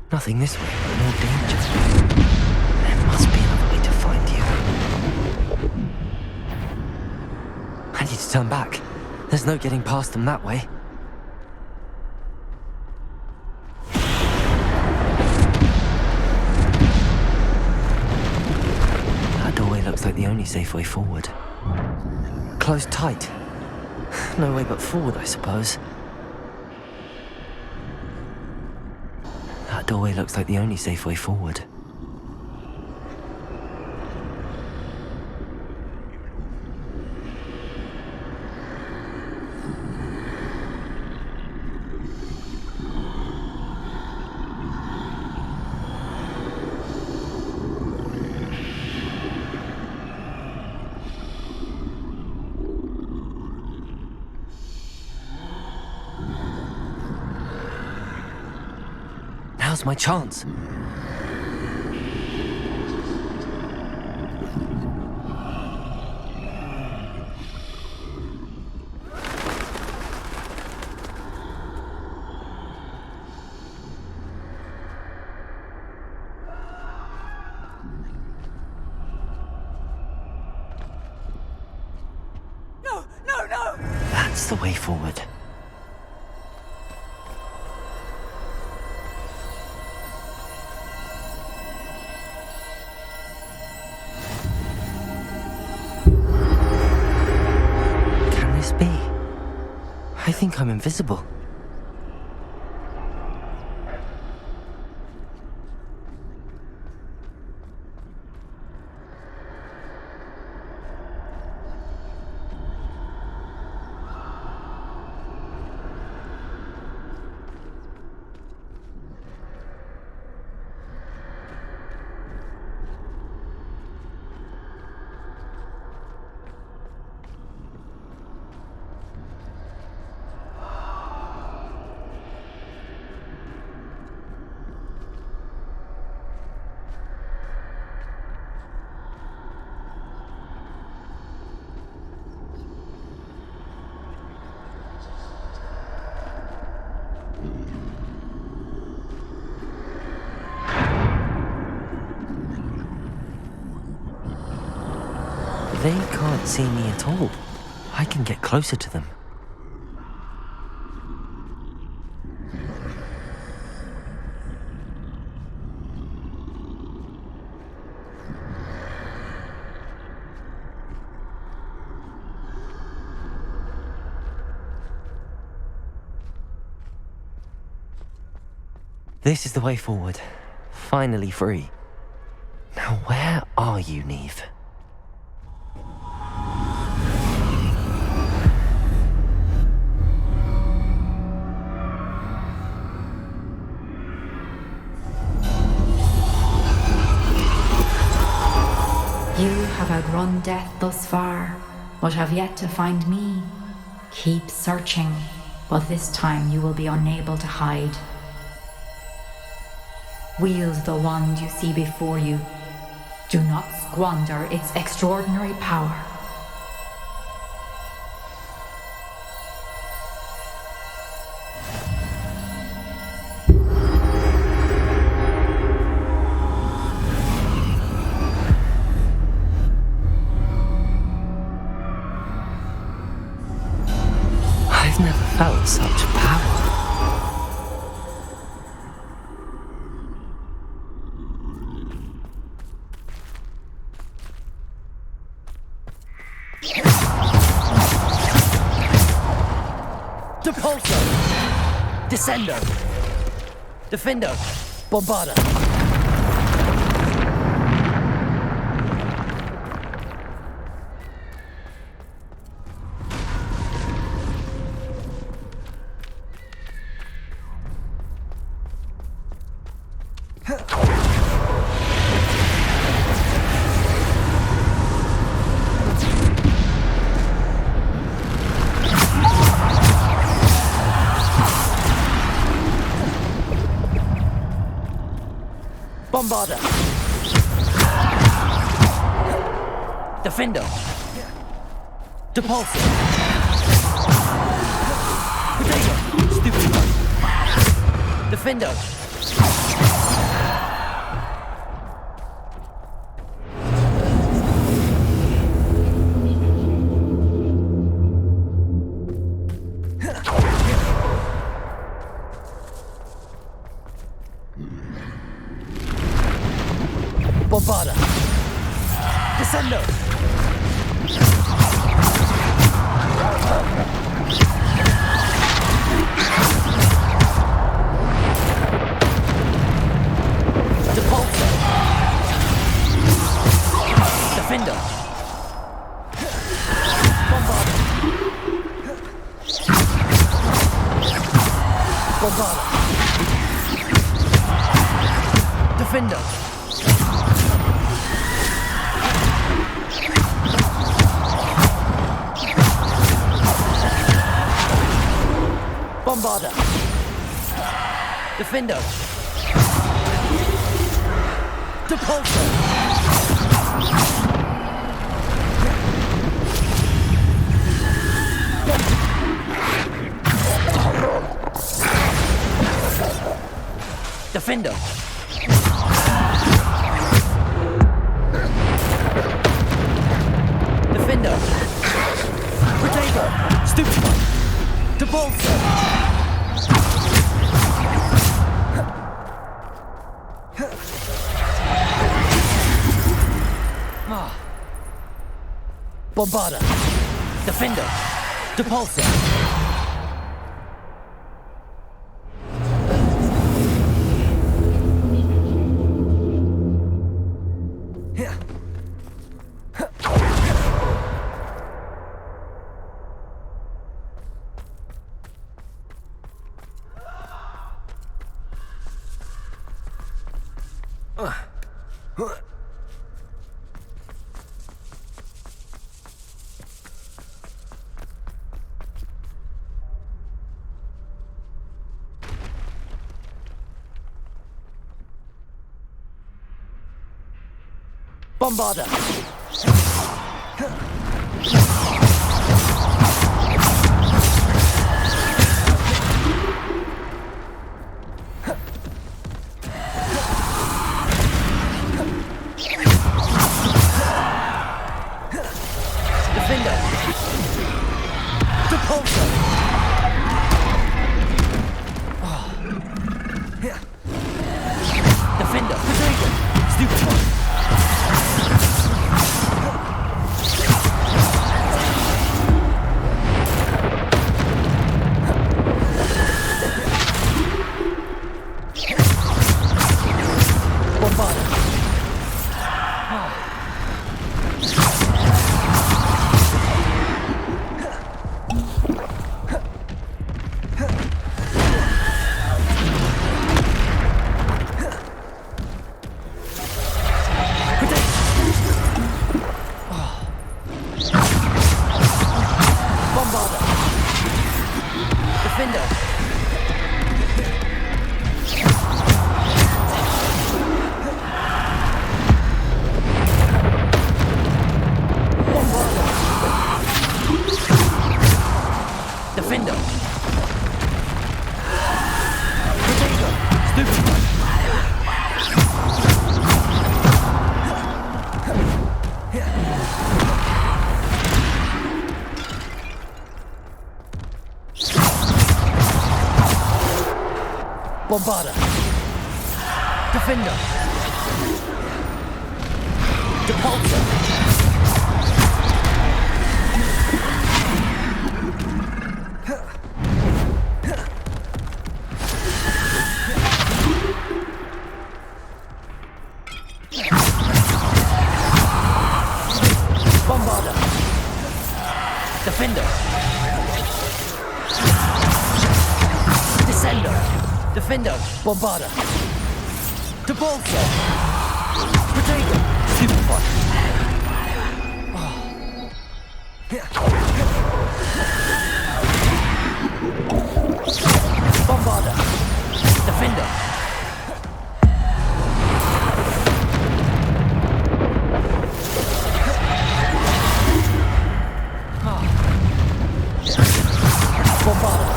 Nothing this way, but no danger. There must be another way to find you. I need to turn back. There's no getting past them that way. That doorway looks like the only safe way forward. Closed tight. No way but forward, I suppose. That doorway looks like the only safe way forward. Now's my chance. No, no, no! That's the way forward. I think I'm invisible. They can't see me at all. I can get closer to them. This is the way forward. Finally free. Now where are you, Neve? You have outrun death thus far, but have yet to find me. Keep searching, but this time you will be unable to hide. Wield the wand you see before you. Do not squander its extraordinary power. I've never felt such power. Depulso! Descendo! Defendo! Bombarda! Bombarda! Defendo! Depulso! Potato! Stupid one! Defendo! Bombarda! Descendo! Depulso! Defendo! Bombarda! Bombarda! Defendo! Bombarda! Defendo! Depulso! Defendo! Defendo! Potato! Stupid one! Depulso! Bombarda! Defendo! Depulso! Bombarda! Defendo! Depulso! Defendo! Potato! Stupid one! Bombarder. Defender. Depulsor. Bombarder. Defender. Descender. Defender. Bombarder. Depulsor. Potato. Superbot. Bombarder. Defender. Bombarder.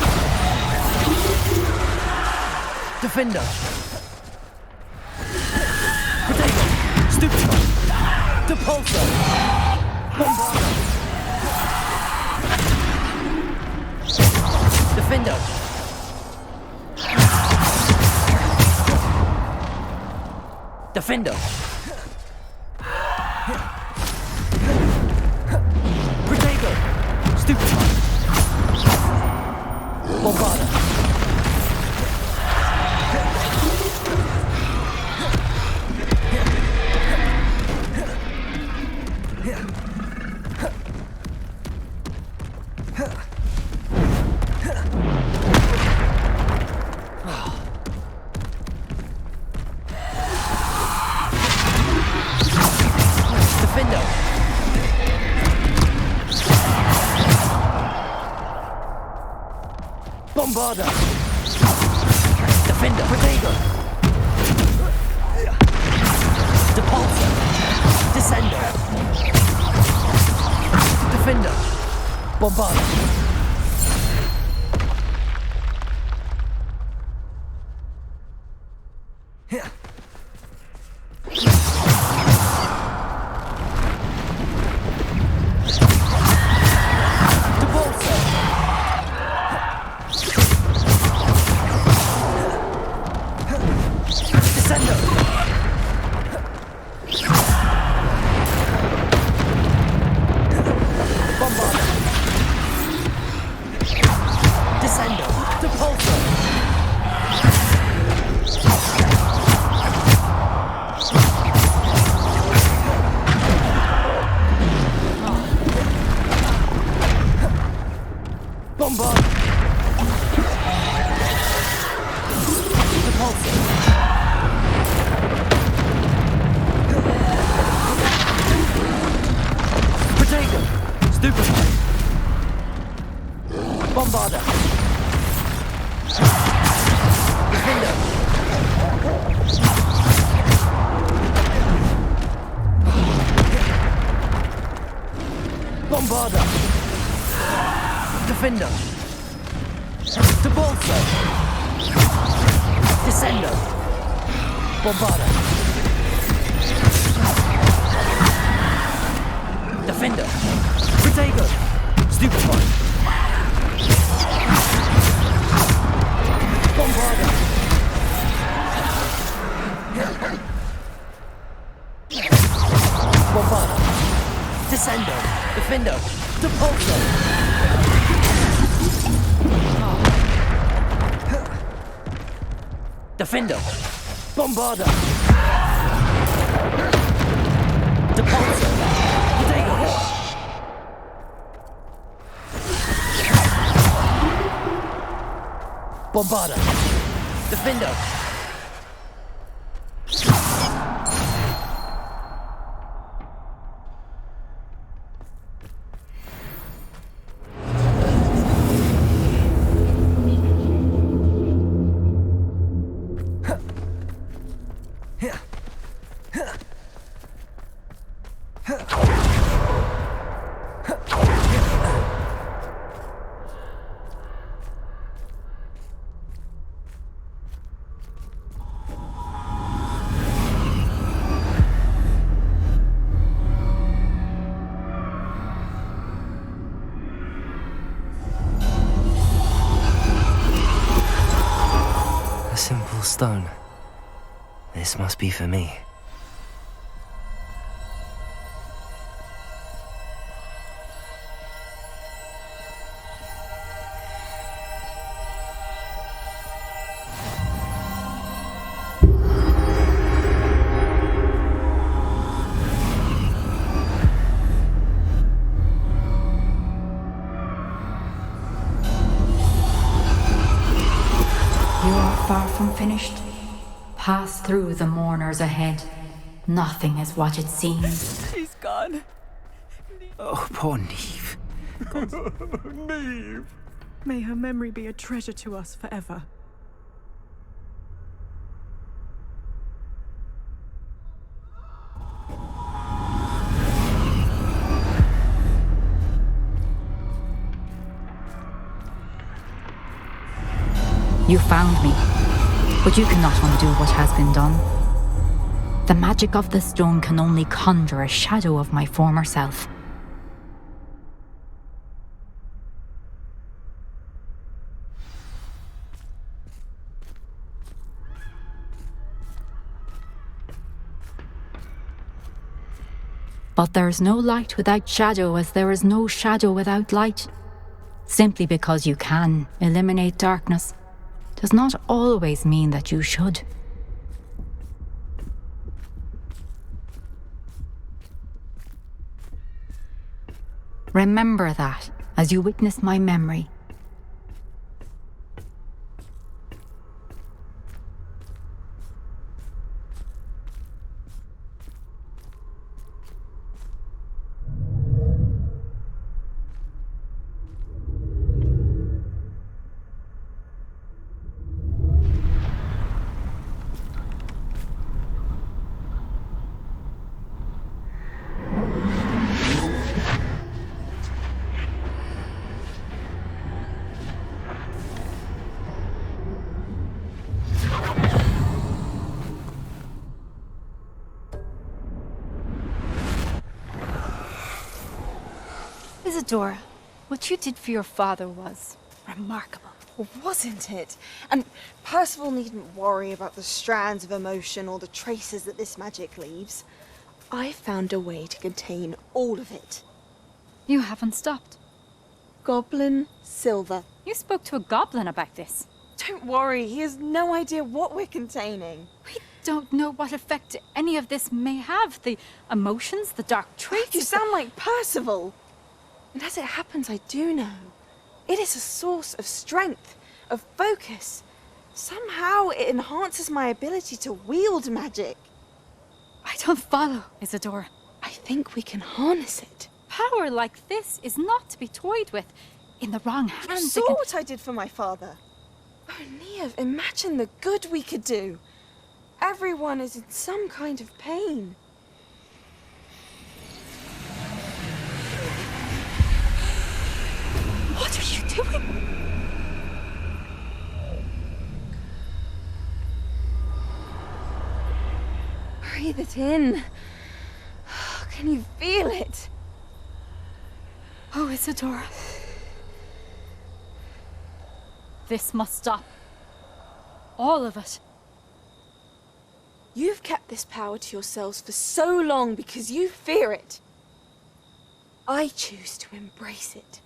Defender. Potato. Stupefy. Depulsor. Bombarder. Defender. Defender. Potato. Stupefy. Bombarder. Defender. Bombarder. Defender. Potato. Depulsor. Descender. Defender. Bombarder. Bombarder. Defender. Bombarder. Defender. Depulsor. Descender. Bombarder. Defender. Potato. Stupefy. Bombarder. Bombarder. Descender. Defender. Depulsor. Defender. Bombarder. Depulsor. Potato. Bombarder. Defender. simple stone. This must be for me. You are far from finished. Pass through the mourners ahead. Nothing is what it seems. She's gone. Oh, poor Neve. Neve. May her memory be a treasure to us forever. You found me, but you cannot undo what has been done. The magic of the stone can only conjure a shadow of my former self. But there is no light without shadow, as there is no shadow without light. Simply because you can eliminate darkness does not always mean that you should. Remember that as you witness my memory. Isadora, what you did for your father was remarkable. Wasn't it? And Percival needn't worry about the strands of emotion or the traces that this magic leaves. I found a way to contain all of it. You haven't stopped. Goblin Silver. You spoke to a goblin about this. Don't worry, he has no idea what we're containing. We don't know what effect any of this may have. The emotions, the dark traits. You sound like Percival. And as it happens, I do know. It is a source of strength, of focus. Somehow it enhances my ability to wield magic. I don't follow, Isadora. I think we can harness it. Power like this is not to be toyed with. In the wrong hands, You saw what I did for my father. Oh, Neve, imagine the good we could do. Everyone is in some kind of pain. What are you doing? Breathe it in. Can you feel it? Oh, Isadora. This must stop. All of it. You've kept this power to yourselves for so long because you fear it. I choose to embrace it.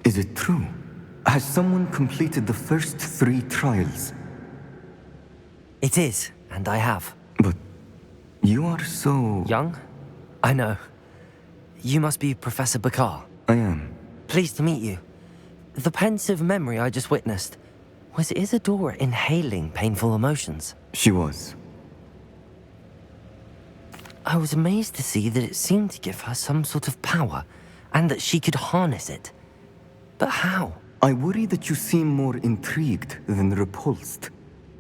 Is it true? Has someone completed the first 3 trials? It is, and I have. But you are so... Young? I know. You must be Professor Bakar. I am. Pleased to meet you. The pensive memory I just witnessed, Was Isadora inhaling painful emotions? She was. I was amazed to see that it seemed to give her some sort of power, and that she could harness it. But how? I worry that you seem more intrigued than repulsed.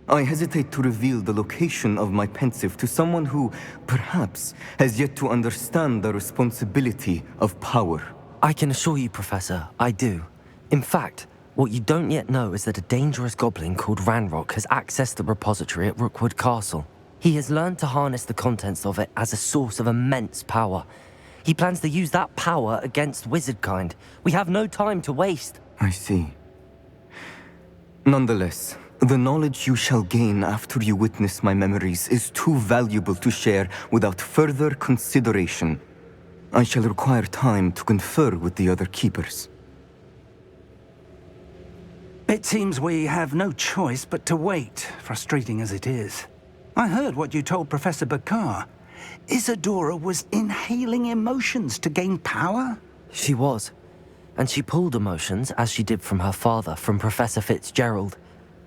I hesitate to reveal the location of my pensive to someone who, perhaps, has yet to understand the responsibility of power. I can assure you, Professor, I do. In fact, what you don't yet know is that a dangerous goblin called Ranrock has accessed the repository at Rookwood Castle. He has learned to harness the contents of it as a source of immense power. He plans to use that power against wizardkind. We have no time to waste. I see. Nonetheless, the knowledge you shall gain after you witness my memories is too valuable to share without further consideration. I shall require time to confer with the other keepers. It seems we have no choice but to wait, frustrating as it is. I heard what you told Professor Bakar. Isadora was inhaling emotions to gain power? She was. And she pulled emotions, as she did from her father, from Professor Fitzgerald,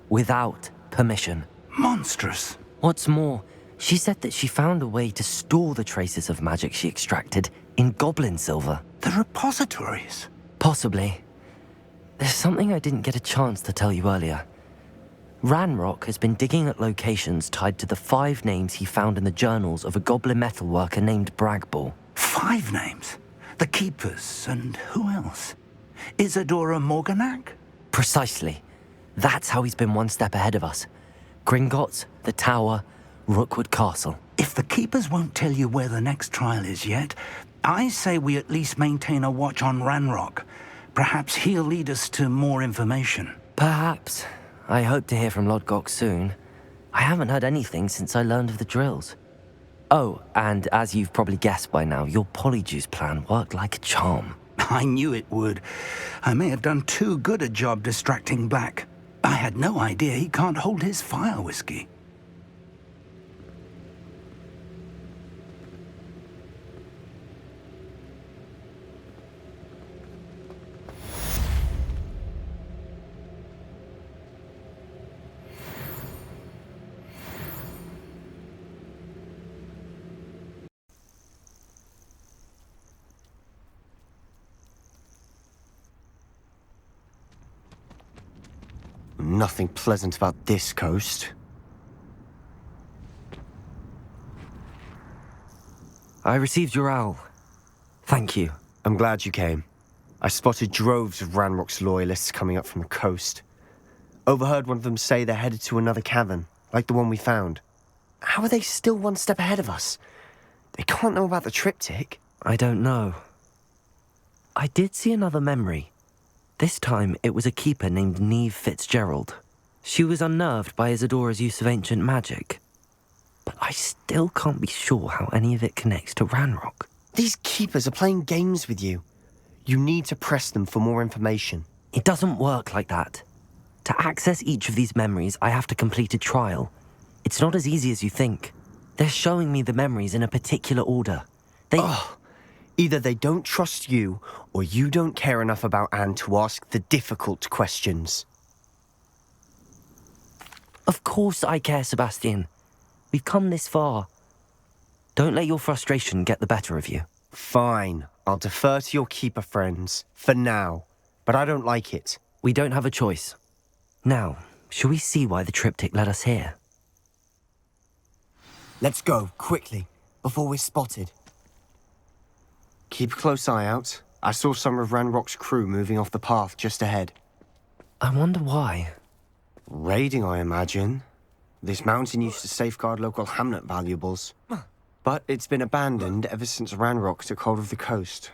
without permission. Monstrous. What's more, she said that she found a way to store the traces of magic she extracted in goblin silver. The repositories? Possibly. There's something I didn't get a chance to tell you earlier. Ranrock has been digging at locations tied to the 5 names he found in the journals of a goblin metalworker named Bragball. 5 names? The Keepers, and who else? Isadora Morganac? Precisely. That's how he's been one step ahead of us. Gringotts, the Tower, Rookwood Castle. If the Keepers won't tell you where the next trial is yet, I say we at least maintain a watch on Ranrock. Perhaps he'll lead us to more information. Perhaps. I hope to hear from Lodgok soon. I haven't heard anything since I learned of the drills. Oh, and as you've probably guessed by now, your polyjuice plan worked like a charm. I knew it would. I may have done too good a job distracting Black. I had no idea he can't hold his fire whiskey. Nothing pleasant about this coast. I received your owl. Thank you. I'm glad you came. I spotted droves of Ranrock's loyalists coming up from the coast. Overheard one of them say they're headed to another cavern, like the one we found. How are they still one step ahead of us? They can't know about the triptych. I don't know. I did see another memory. This time, it was a keeper named Neve Fitzgerald. She was unnerved by Isadora's use of ancient magic. But I still can't be sure how any of it connects to Ranrock. These keepers are playing games with you. You need to press them for more information. It doesn't work like that. To access each of these memories, I have to complete a trial. It's not as easy as you think. They're showing me the memories in a particular order. Either they don't trust you, or you don't care enough about Anne to ask the difficult questions. Of course I care, Sebastian. We've come this far. Don't let your frustration get the better of you. Fine. I'll defer to your keeper friends, for now. But I don't like it. We don't have a choice. Now, shall we see why the triptych led us here? Let's go, quickly, before we're spotted. Keep a close eye out. I saw some of Ranrock's crew moving off the path just ahead. I wonder why. Raiding, I imagine. This mountain used to safeguard local hamlet valuables. But it's been abandoned ever since Ranrock took hold of the coast.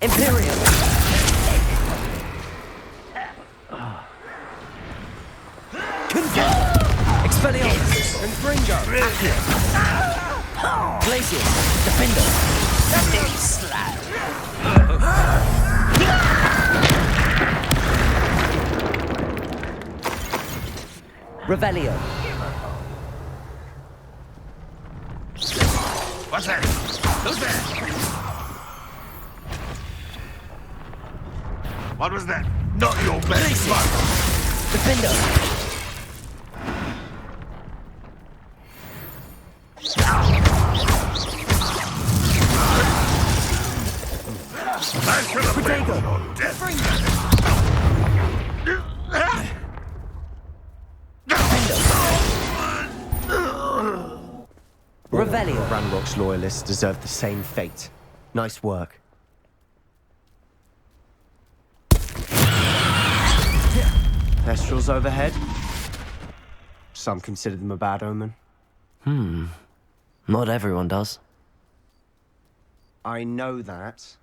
Imperium! Expelliarmus! And Gringo! Defender! Too slow! Revelio. What's that? Who's there? What was that? Not your best smoke. Defender. Potato. Revelio. Ranrock's loyalists deserve the same fate. Nice work. Thestrals overhead. Some consider them a bad omen. Not everyone does. I know that.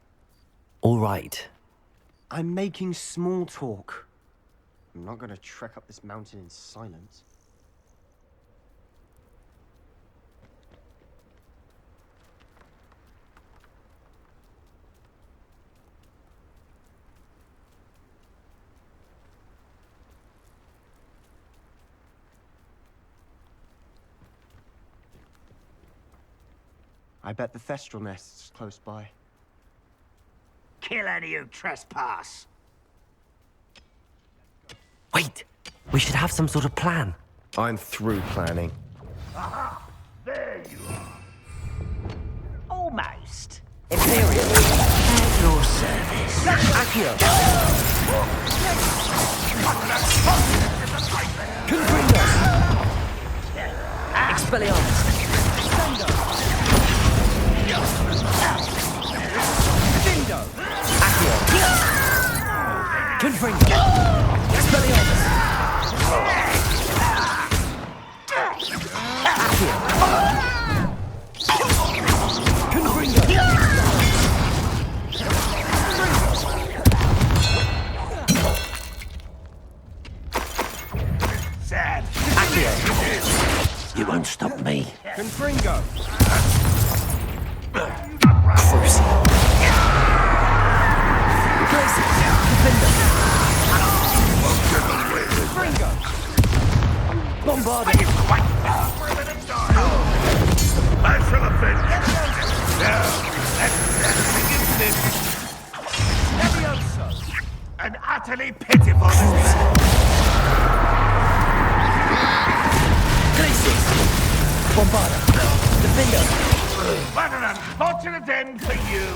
All right. I'm making small talk. I'm not gonna trek up this mountain in silence. I bet the Thestral nest's close by. Kill any who trespass. Wait! We should have some sort of plan. I'm through planning. Aha! There you are. Almost. Imperial. At your service. Accio. Confringo. Expelliarmus. Dindo. Accio. Confringo. Expelliarmus. Accio. Confringo. Sad. Accio. You won't stop me. Confringo. Crucial. Confringo. Bombarding. Back for the bench. Now, let's begin this. Levioso. An utterly pitiful display. Glacius. Bombarda. Defender. What an unfortunate end for you.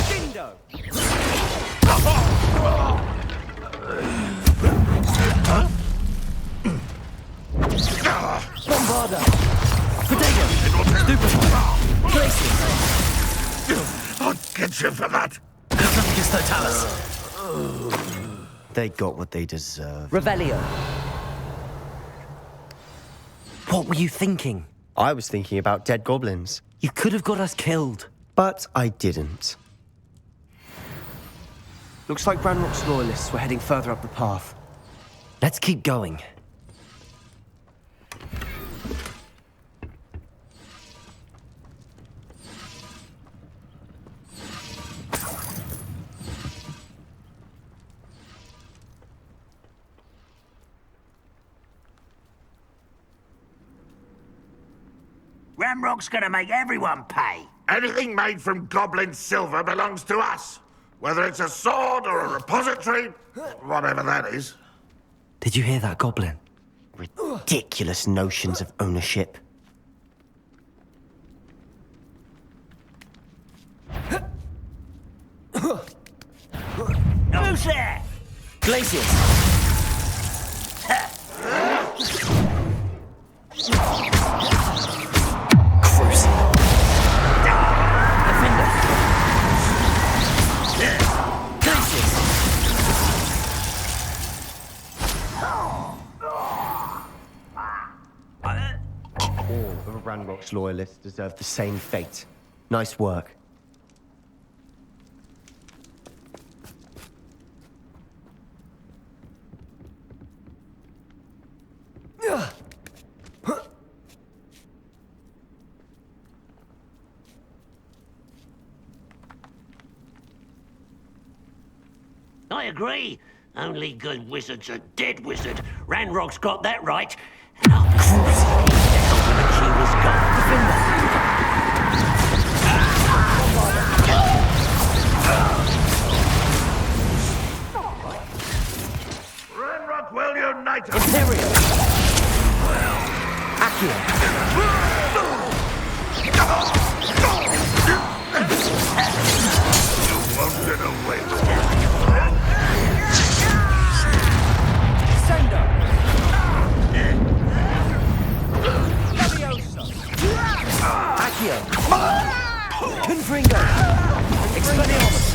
Dindo. Bombarda. Potato. Stupefy. Glacius. I'll get you for that. Nothing against Totalis. They got what they deserve. Revelio. What were you thinking? I was thinking about dead goblins. You could have got us killed. But I didn't. Looks like Ranrock's loyalists were heading further up the path. Let's keep going. Ramrock's gonna make everyone pay. Anything made from goblin silver belongs to us. Whether it's a sword or a repository, whatever that is. Did you hear that, Goblin? Ridiculous notions of ownership. Who's there? Glacius. Ranrock's loyalists deserve the same fate. Nice work. I agree. Only good wizards are dead wizard. Ranrock's got that right. And I'll be when she was Ranrock well united! Imperial! Accio! You won't get away with it. Sender! Leviosa! Accio! Confringo! Expelliarmus!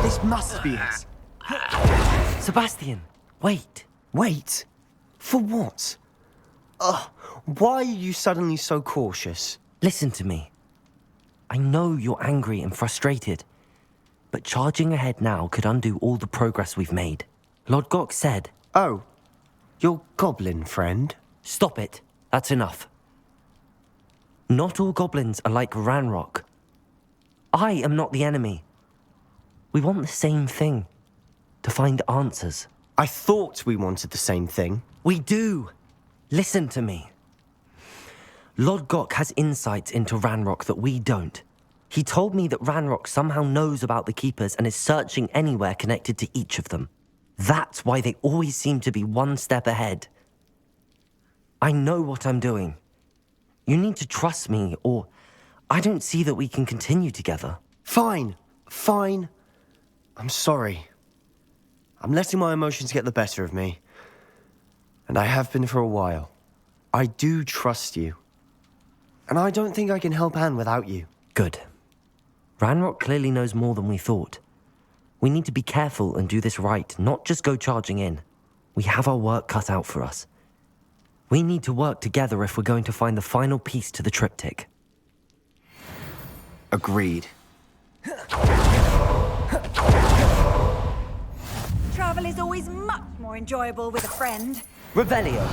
This must be it. Sebastian, wait. Wait? For what? Why are you suddenly so cautious? Listen to me. I know you're angry and frustrated, but charging ahead now could undo all the progress we've made. Lord Gok said... Oh, your goblin friend? Stop it. That's enough. Not all goblins are like Ranrock. I am not the enemy. We want the same thing. To find answers. I thought we wanted the same thing. We do. Listen to me. Lord Gok has insights into Ranrock that we don't. He told me that Ranrock somehow knows about the Keepers and is searching anywhere connected to each of them. That's why they always seem to be one step ahead. I know what I'm doing. You need to trust me, or I don't see that we can continue together. Fine. I'm sorry. I'm letting my emotions get the better of me. And I have been for a while. I do trust you. And I don't think I can help Anne without you. Good. Ranrock clearly knows more than we thought. We need to be careful and do this right, not just go charging in. We have our work cut out for us. We need to work together if we're going to find the final piece to the triptych. Agreed. Travel is always much more enjoyable with a friend. Revelio!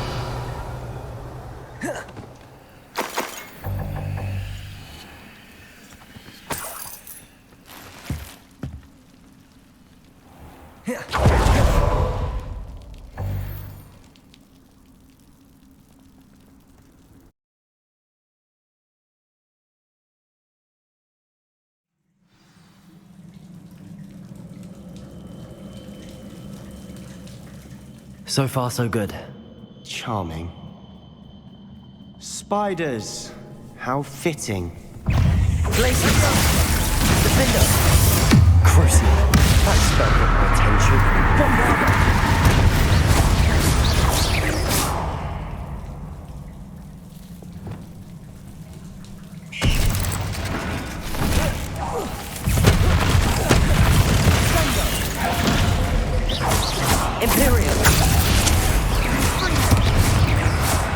So far, so good. Charming. Spiders. How fitting. Glacier! Defender! Crucial. That spell got my attention. Bombarder! Imperial!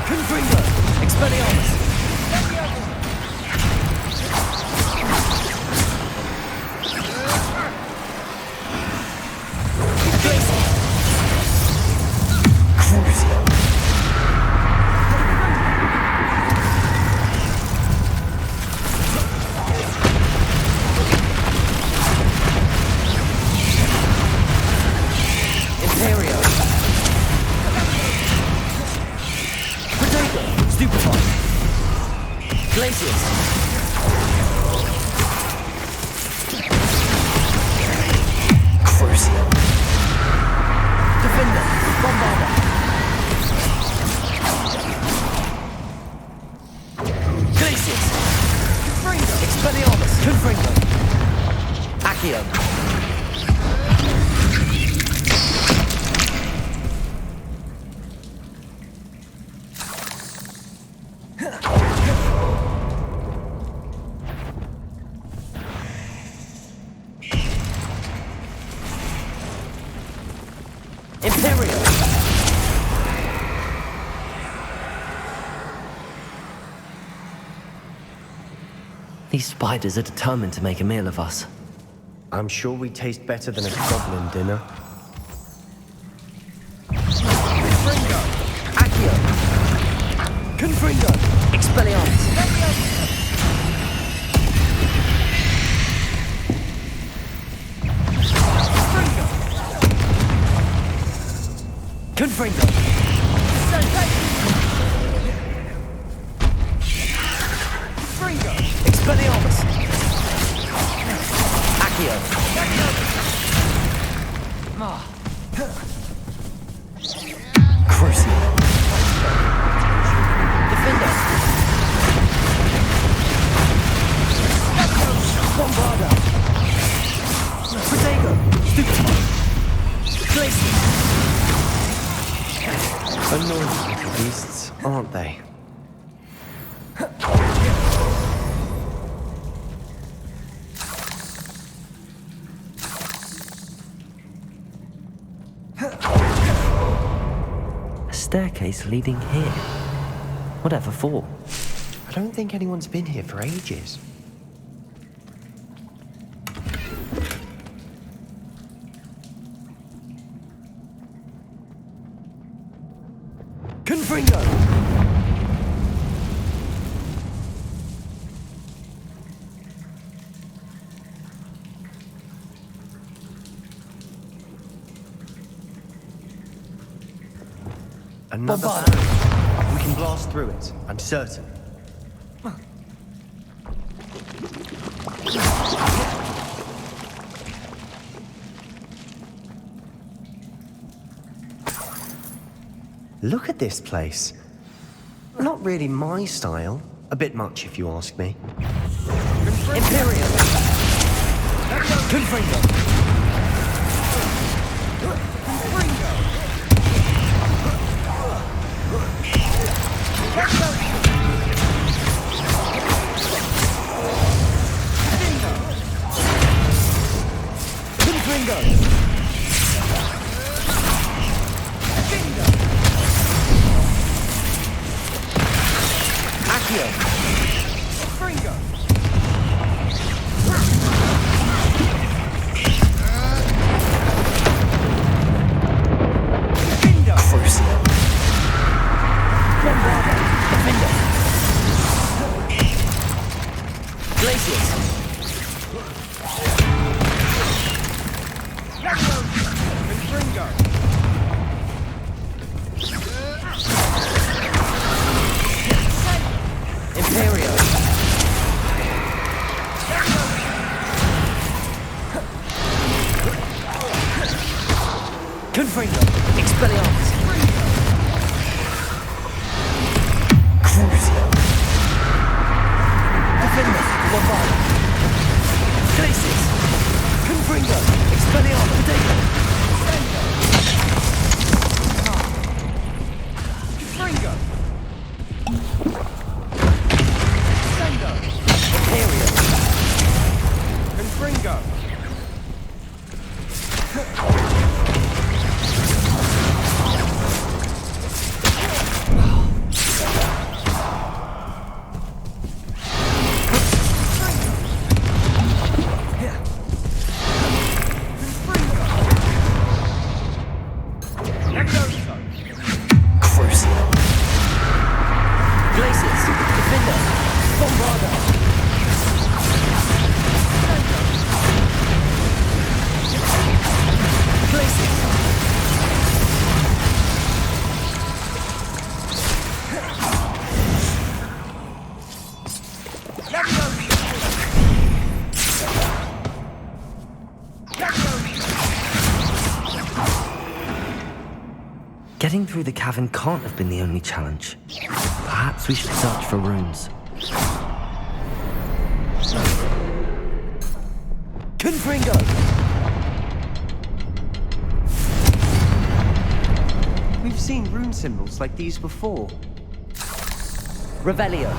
Confringo! Expelliarmus! These spiders are determined to make a meal of us. I'm sure we taste better than a goblin dinner. Confringo! Accio! Confringo! Expelliarmus! Confringo! Confringo! Expelliarmus! Accio! Crucio! Defender! Bombarda! Protego! Stupid! Glacier! Annoying little beasts, aren't they? A staircase leading here. Whatever for? I don't think anyone's been here for ages. Confringo! Another Bombarda. barrel. We can blast through it, I'm certain. Look at this place. Not really my style. A bit much, if you ask me. Imperial! Confringo! Confringo! Accio! Confringo! Crucio! Bombarda! Defender! Glaciers! Confringo! Imperial! Confringo! Expelliarmus! Crucio! Defender! Bombarda! Glaciers! Confringo! Expelliarmus! Potato! Confringo! Imperial! Confringo! Crucio! Glaciers! Defender! Bombarda! Glaciers! Getting through the cavern can't have been the only challenge. Perhaps we should search for runes. Confringo! We've seen rune symbols like these before. Revelio.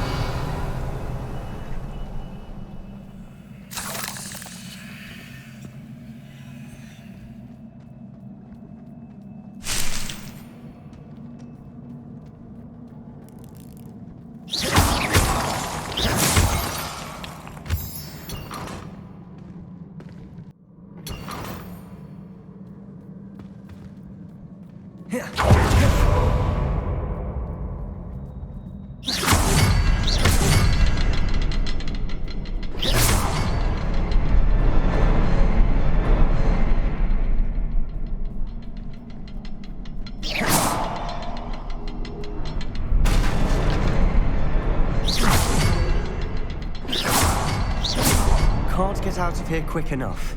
can't get out of here quick enough.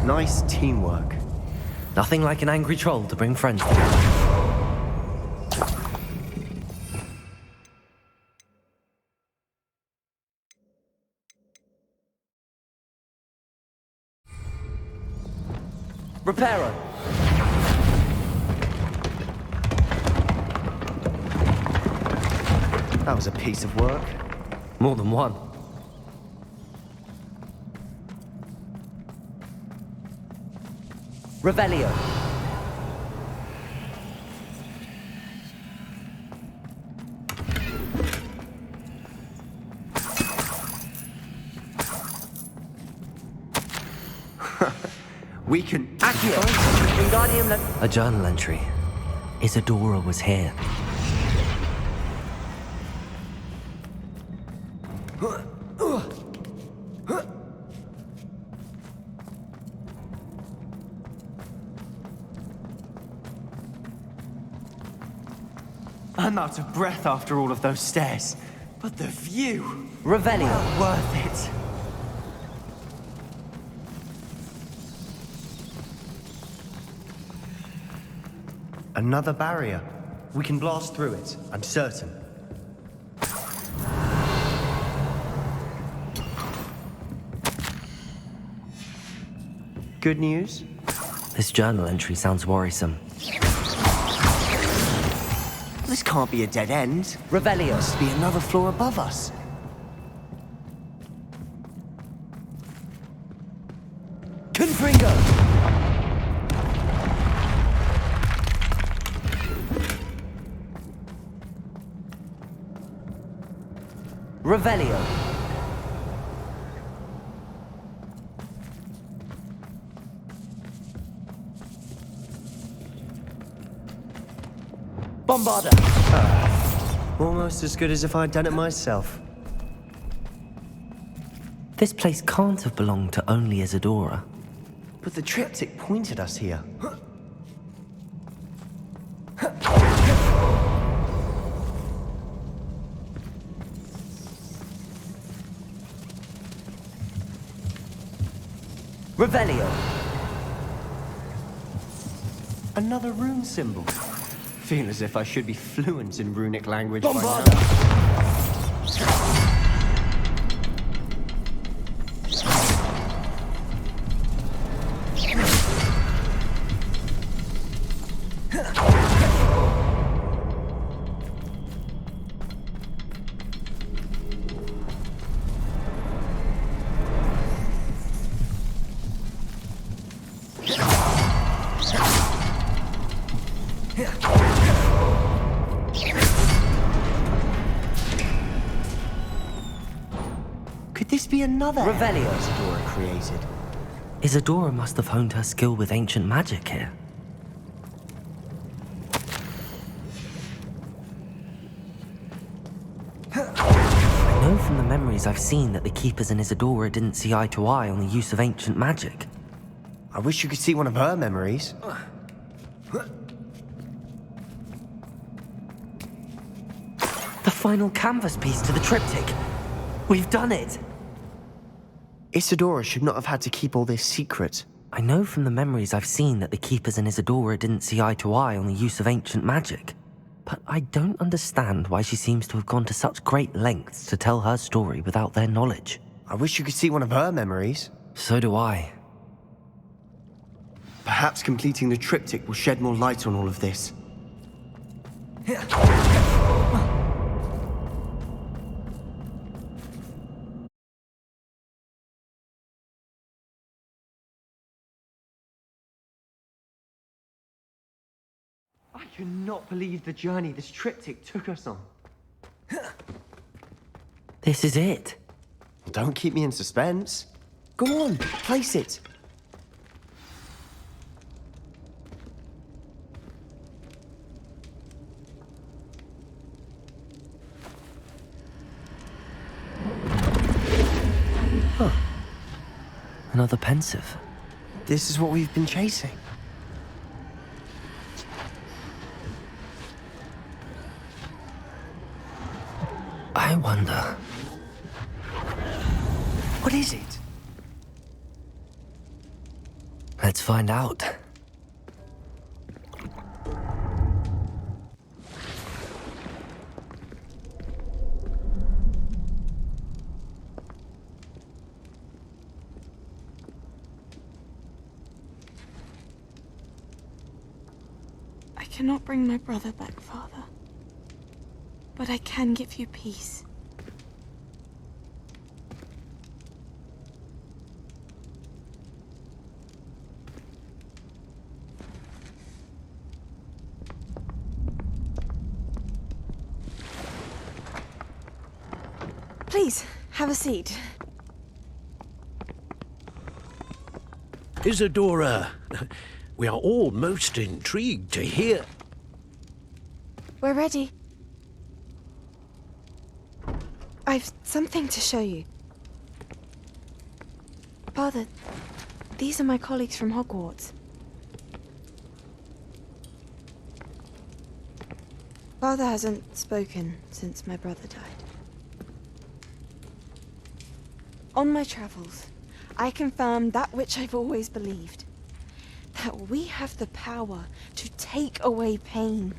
Nice teamwork. Nothing like an angry troll to bring friends together. Reparo. That was a piece of work. More than one. Revelio. We can... Accio! A journal entry. Isadora was here. I'm out of breath after all of those stairs. But the view... Revelio. Well worth it. Another barrier. We can blast through it, I'm certain. Good news? This journal entry sounds worrisome. This can't be a dead end. Revelio. Must be another floor above us. Confringo! Revelio. Bombarda. Almost as good as if I'd done it myself. This place can't have belonged to only Isadora. But the triptych pointed us here. Revelio. Another rune symbol. Feel as if I should be fluent in runic language by now. Could this be another Revelio. Isadora created? Isadora must have honed her skill with ancient magic here. I know from the memories I've seen that the Keepers and Isadora didn't see eye to eye on the use of ancient magic. I wish you could see one of her memories. The final canvas piece to the triptych. We've done it! Isadora should not have had to keep all this secret. I know from the memories I've seen that the Keepers and Isadora didn't see eye to eye on the use of ancient magic. But I don't understand why she seems to have gone to such great lengths to tell her story without their knowledge. I wish you could see one of her memories. So do I. Perhaps completing the triptych will shed more light on all of this. I cannot believe the journey this triptych took us on. This is it. Don't keep me in suspense. Go on, place it. Huh. Another pensive. This is what we've been chasing. I wonder... What is it? Let's find out. I cannot bring my brother back, Father. But I can give you peace. Please, have a seat. Isadora, we are all most intrigued to hear. We're ready. I've something to show you. Father, these are my colleagues from Hogwarts. Father hasn't spoken since my brother died. On my travels, I confirmed that which I've always believed. That we have the power to take away pain.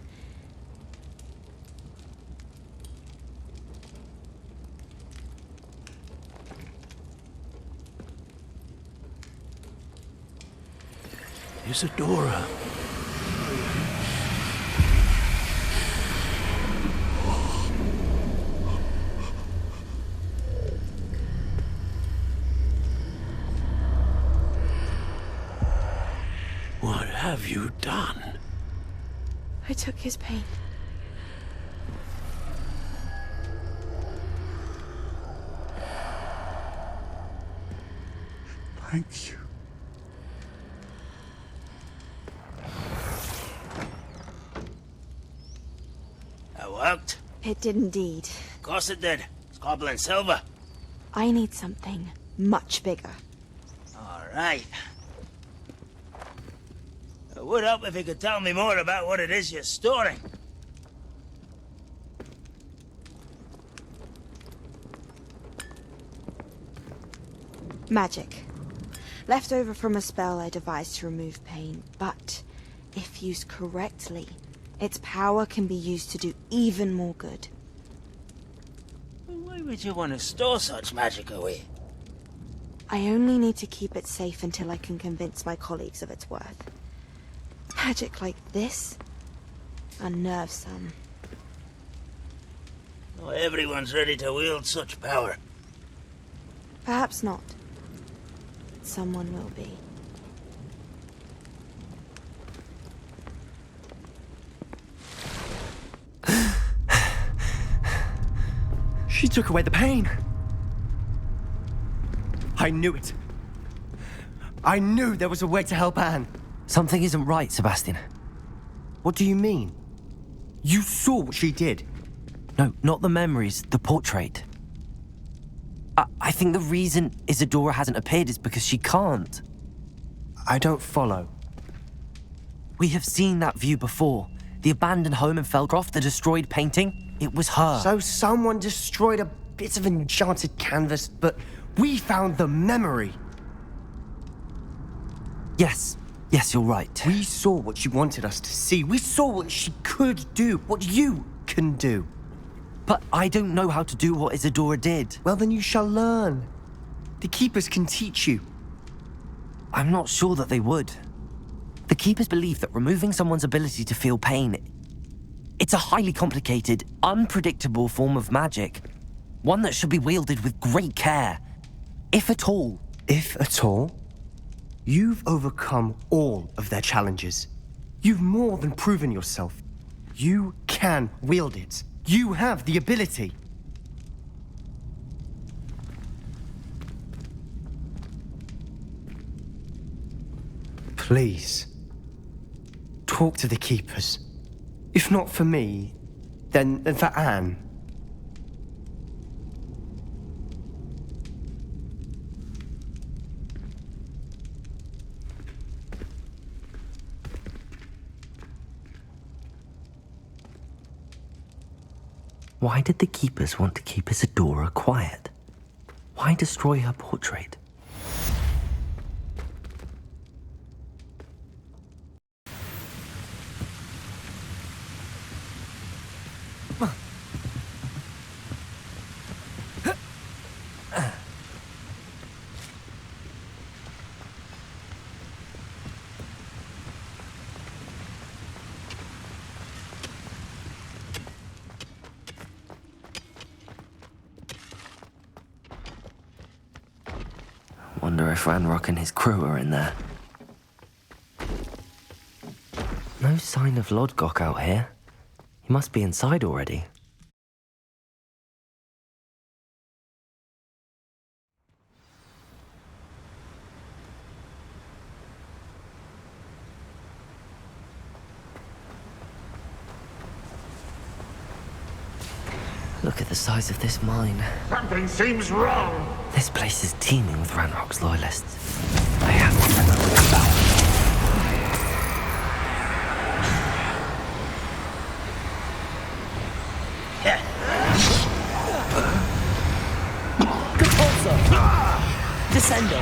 Isadora. What have you done? I took his pain. Thank you. That worked? It did indeed. Of course it did. It's goblin silver. I need something much bigger. All right. It would help if you could tell me more about what it is you're storing. Magic. Left over from a spell I devised to remove pain, but if used correctly, its power can be used to do even more good. Why would you want to store such magic away? I only need to keep it safe until I can convince my colleagues of its worth. Magic like this unnerves some. Not everyone's ready to wield such power. Perhaps not. Someone will be. She took away the pain. I knew it. I knew there was a way to help Anne. Something isn't right, Sebastian. What do you mean? You saw what she did. No, not the memories, the portrait. I think the reason Isadora hasn't appeared is because she can't. I don't follow. We have seen that view before. The abandoned home in Feldcroft, the destroyed painting. It was her. So someone destroyed a bit of enchanted canvas, but we found the memory. Yes, you're right. We saw what she wanted us to see. We saw what she could do, what you can do. But I don't know how to do what Isadora did. Well, then you shall learn. The Keepers can teach you. I'm not sure that they would. The Keepers believe that removing someone's ability to feel pain, it's a highly complicated, unpredictable form of magic. One that should be wielded with great care. If at all. If at all? You've overcome all of their challenges. You've more than proven yourself. You can wield it. You have the ability. Please, talk to the Keepers. If not for me, then for Anne. Why did the Keepers want to keep Isadora quiet? Why destroy her portrait? Wonder if Ranrock and his crew are in there. No sign of Lodgok out here. He must be inside already. Look at the size of this mine. Something seems wrong. This place is teeming with Ranrock's loyalists. I have to remember them back. Descendo.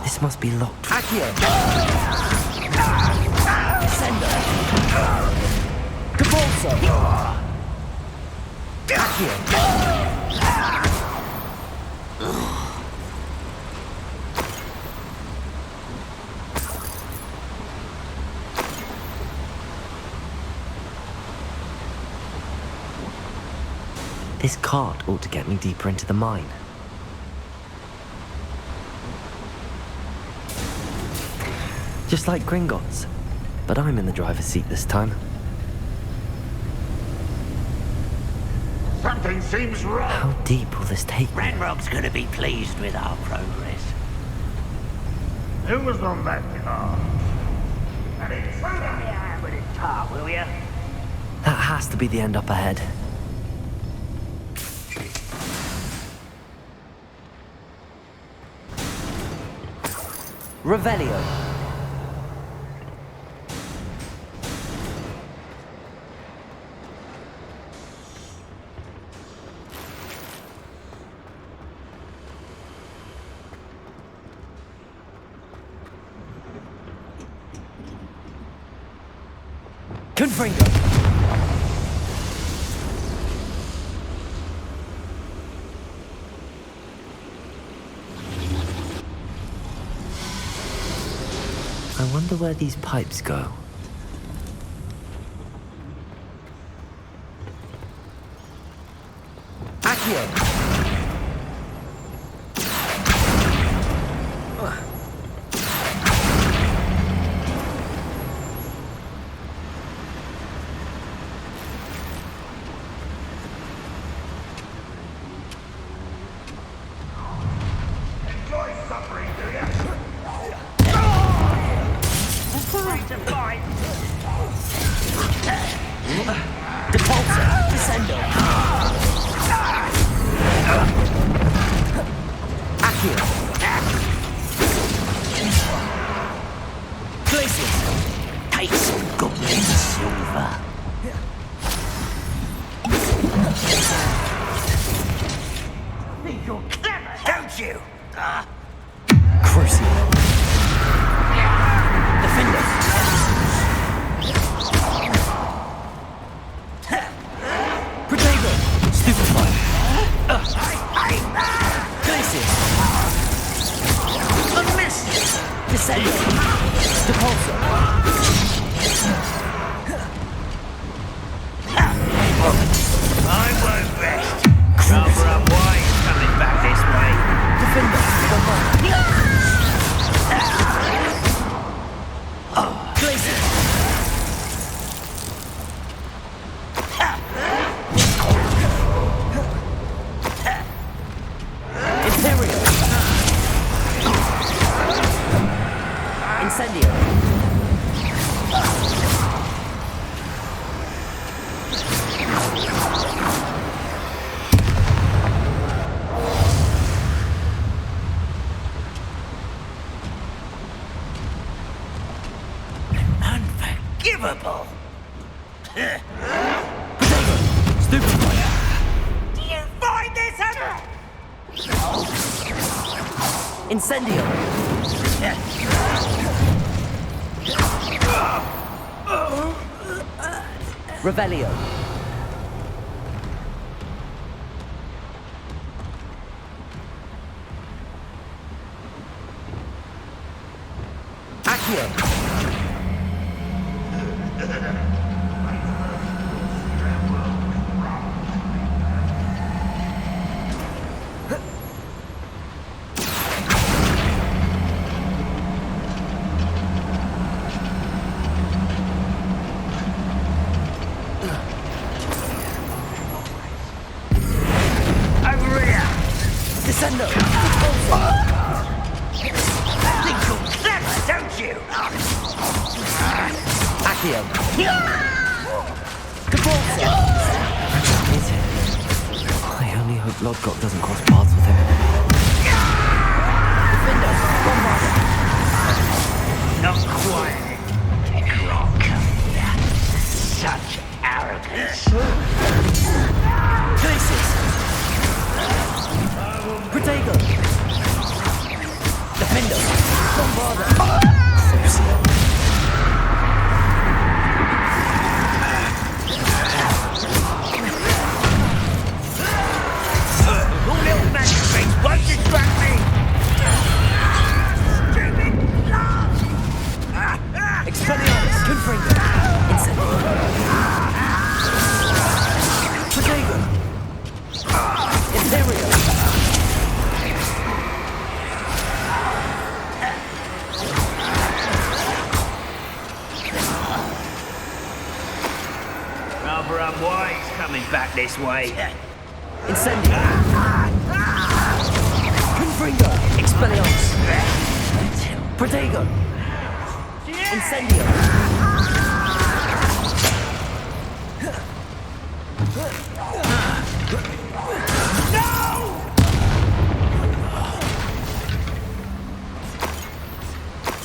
This must be locked. Accio. Descendo. Capulso. Accio. This cart ought to get me deeper into the mine. Just like Gringotts, but I'm in the driver's seat this time. Something seems wrong. How deep will this take me? Ranrock's gonna be pleased with our progress. Who was on that car? And it's throw down the hand with its tar, will ya? That has to be the end up ahead. Revelio. Confringo. I wonder where these pipes go. Accio! Enjoy suffering, do ya? Free to fight. Depulsor! Descendo! Accio! Places! Take some goblin silver. Think you're clever, don't you? Crucible! Defender! Protego! Stupefy! Glacius! A miss! Descendo! Depulsor! I won't rest. Rather unwise coming back this way. Defender! Glacius! Imperio! Incendio! Unforgivable. Stupefy! Do you find this Incendio! Revelio! Accio! Over here. Descendo! Think you're clever, don't you? Accio! Depulsor! I only hope Lodgok doesn't cross paths with him. Defender! Bombarder! Not quite. Rock. Such arrogance. Glacius! Protego! Defender! Bombarder! All little magistrates won't distract me. Stupid love. Expelliarmus! Confringo! Incendio! Protego! rather unwise coming back this way. Incendio! Confringo! Expelliarmus! Protego! Incendio!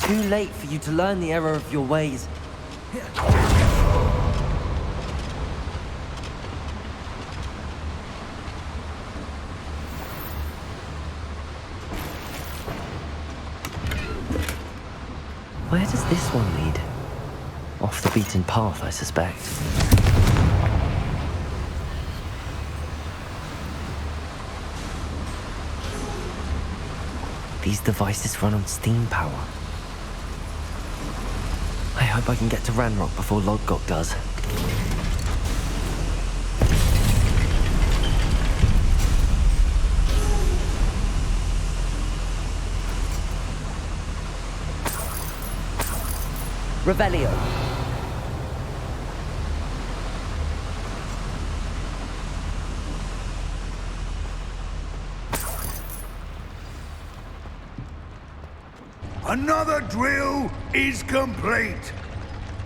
Too late for you to learn the error of your ways. Where does this one lead? Off the beaten path, I suspect. These devices run on steam power. I hope I can get to Ranrock before Lodgok does. Revelio. Another drill is complete.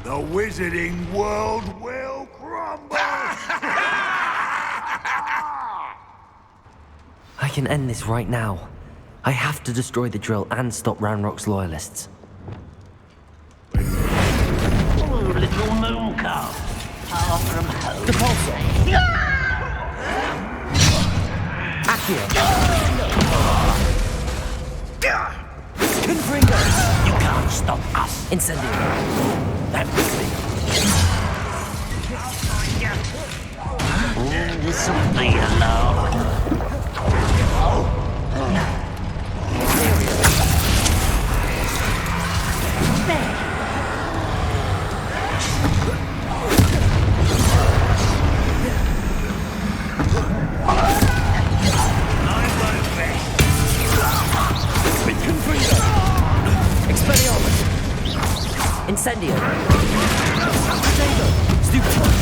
The wizarding world will crumble. I can end this right now. I have to destroy the drill and stop Ranrock's loyalists. Oh, little moon calf. Far from home. Depulso. Accio. Confringo. You can't stop us. Incendio. That was me. This'll be a laugh. Incendio. Potato. Stupid.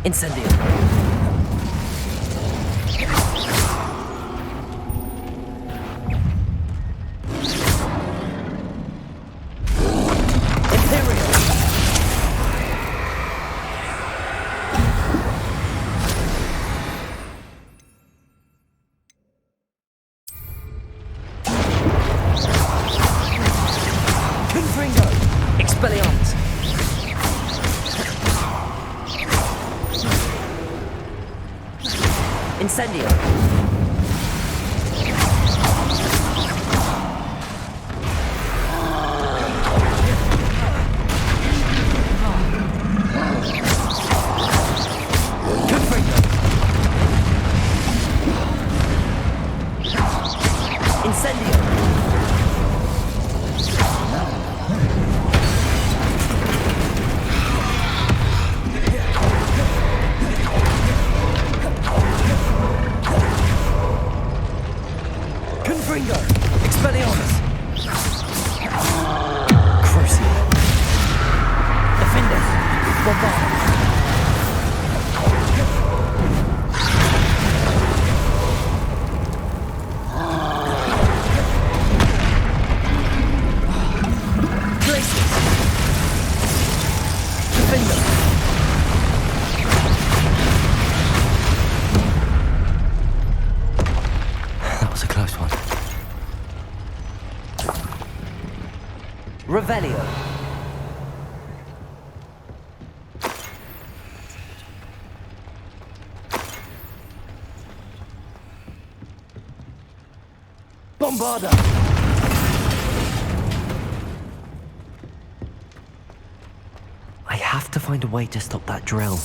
Incendio. Incendio. was a close one. Revelio. Bombarda. I have to find a way to stop that drill.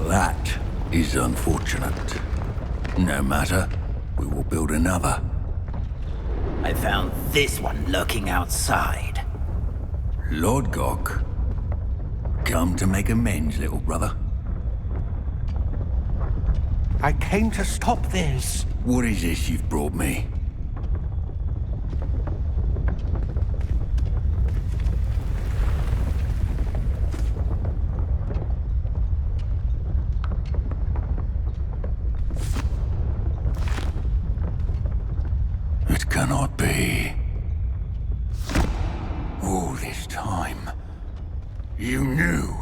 That is unfortunate. No matter, we will build another. I found this one lurking outside. Lord Gok, come to make amends, little brother. I came to stop this. What is this you've brought me? It cannot be. All this time, you knew.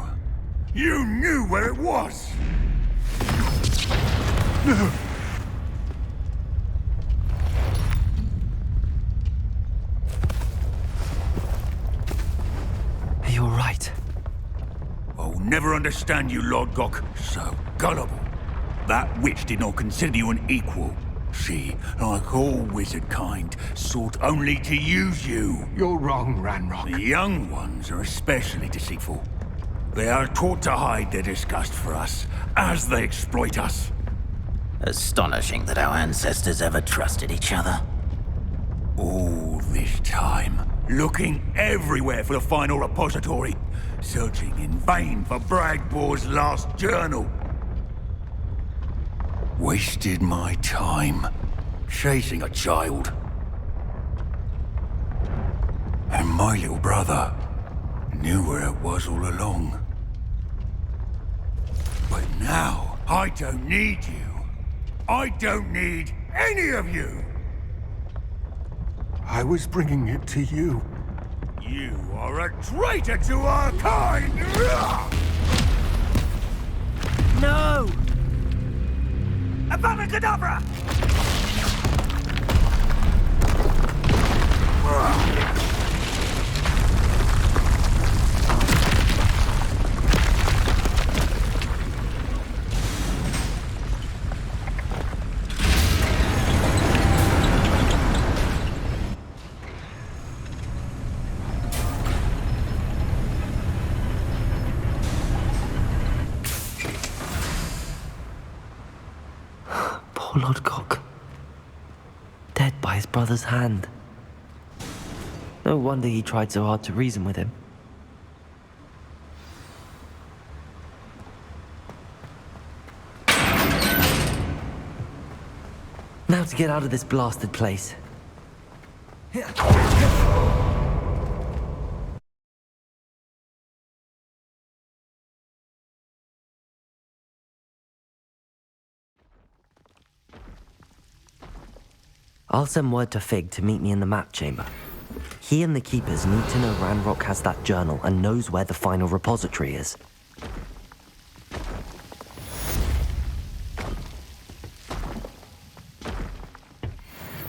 You knew where it was! No! You're right. I'll never understand you, Lord Gok. So gullible. That witch did not consider you an equal. She, like all wizard kind, sought only to use you. You're wrong, Ranrock. The young ones are especially deceitful. They are taught to hide their disgust for us, as they exploit us. Astonishing that our ancestors ever trusted each other. All this time, looking everywhere for the final repository, searching in vain for Bragbor's last journal. Wasted my time, chasing a child. And my little brother knew where it was all along. But now, I don't need you. I don't need any of you! I was bringing it to you. You are a traitor to our kind! No! FIRECUDA! Poor Lord Gok. Dead by his brother's hand. No wonder he tried so hard to reason with him. Now to get out of this blasted place. I'll send word to Fig to meet me in the map chamber. He and the Keepers need to know Ranrock has that journal and knows where the final repository is.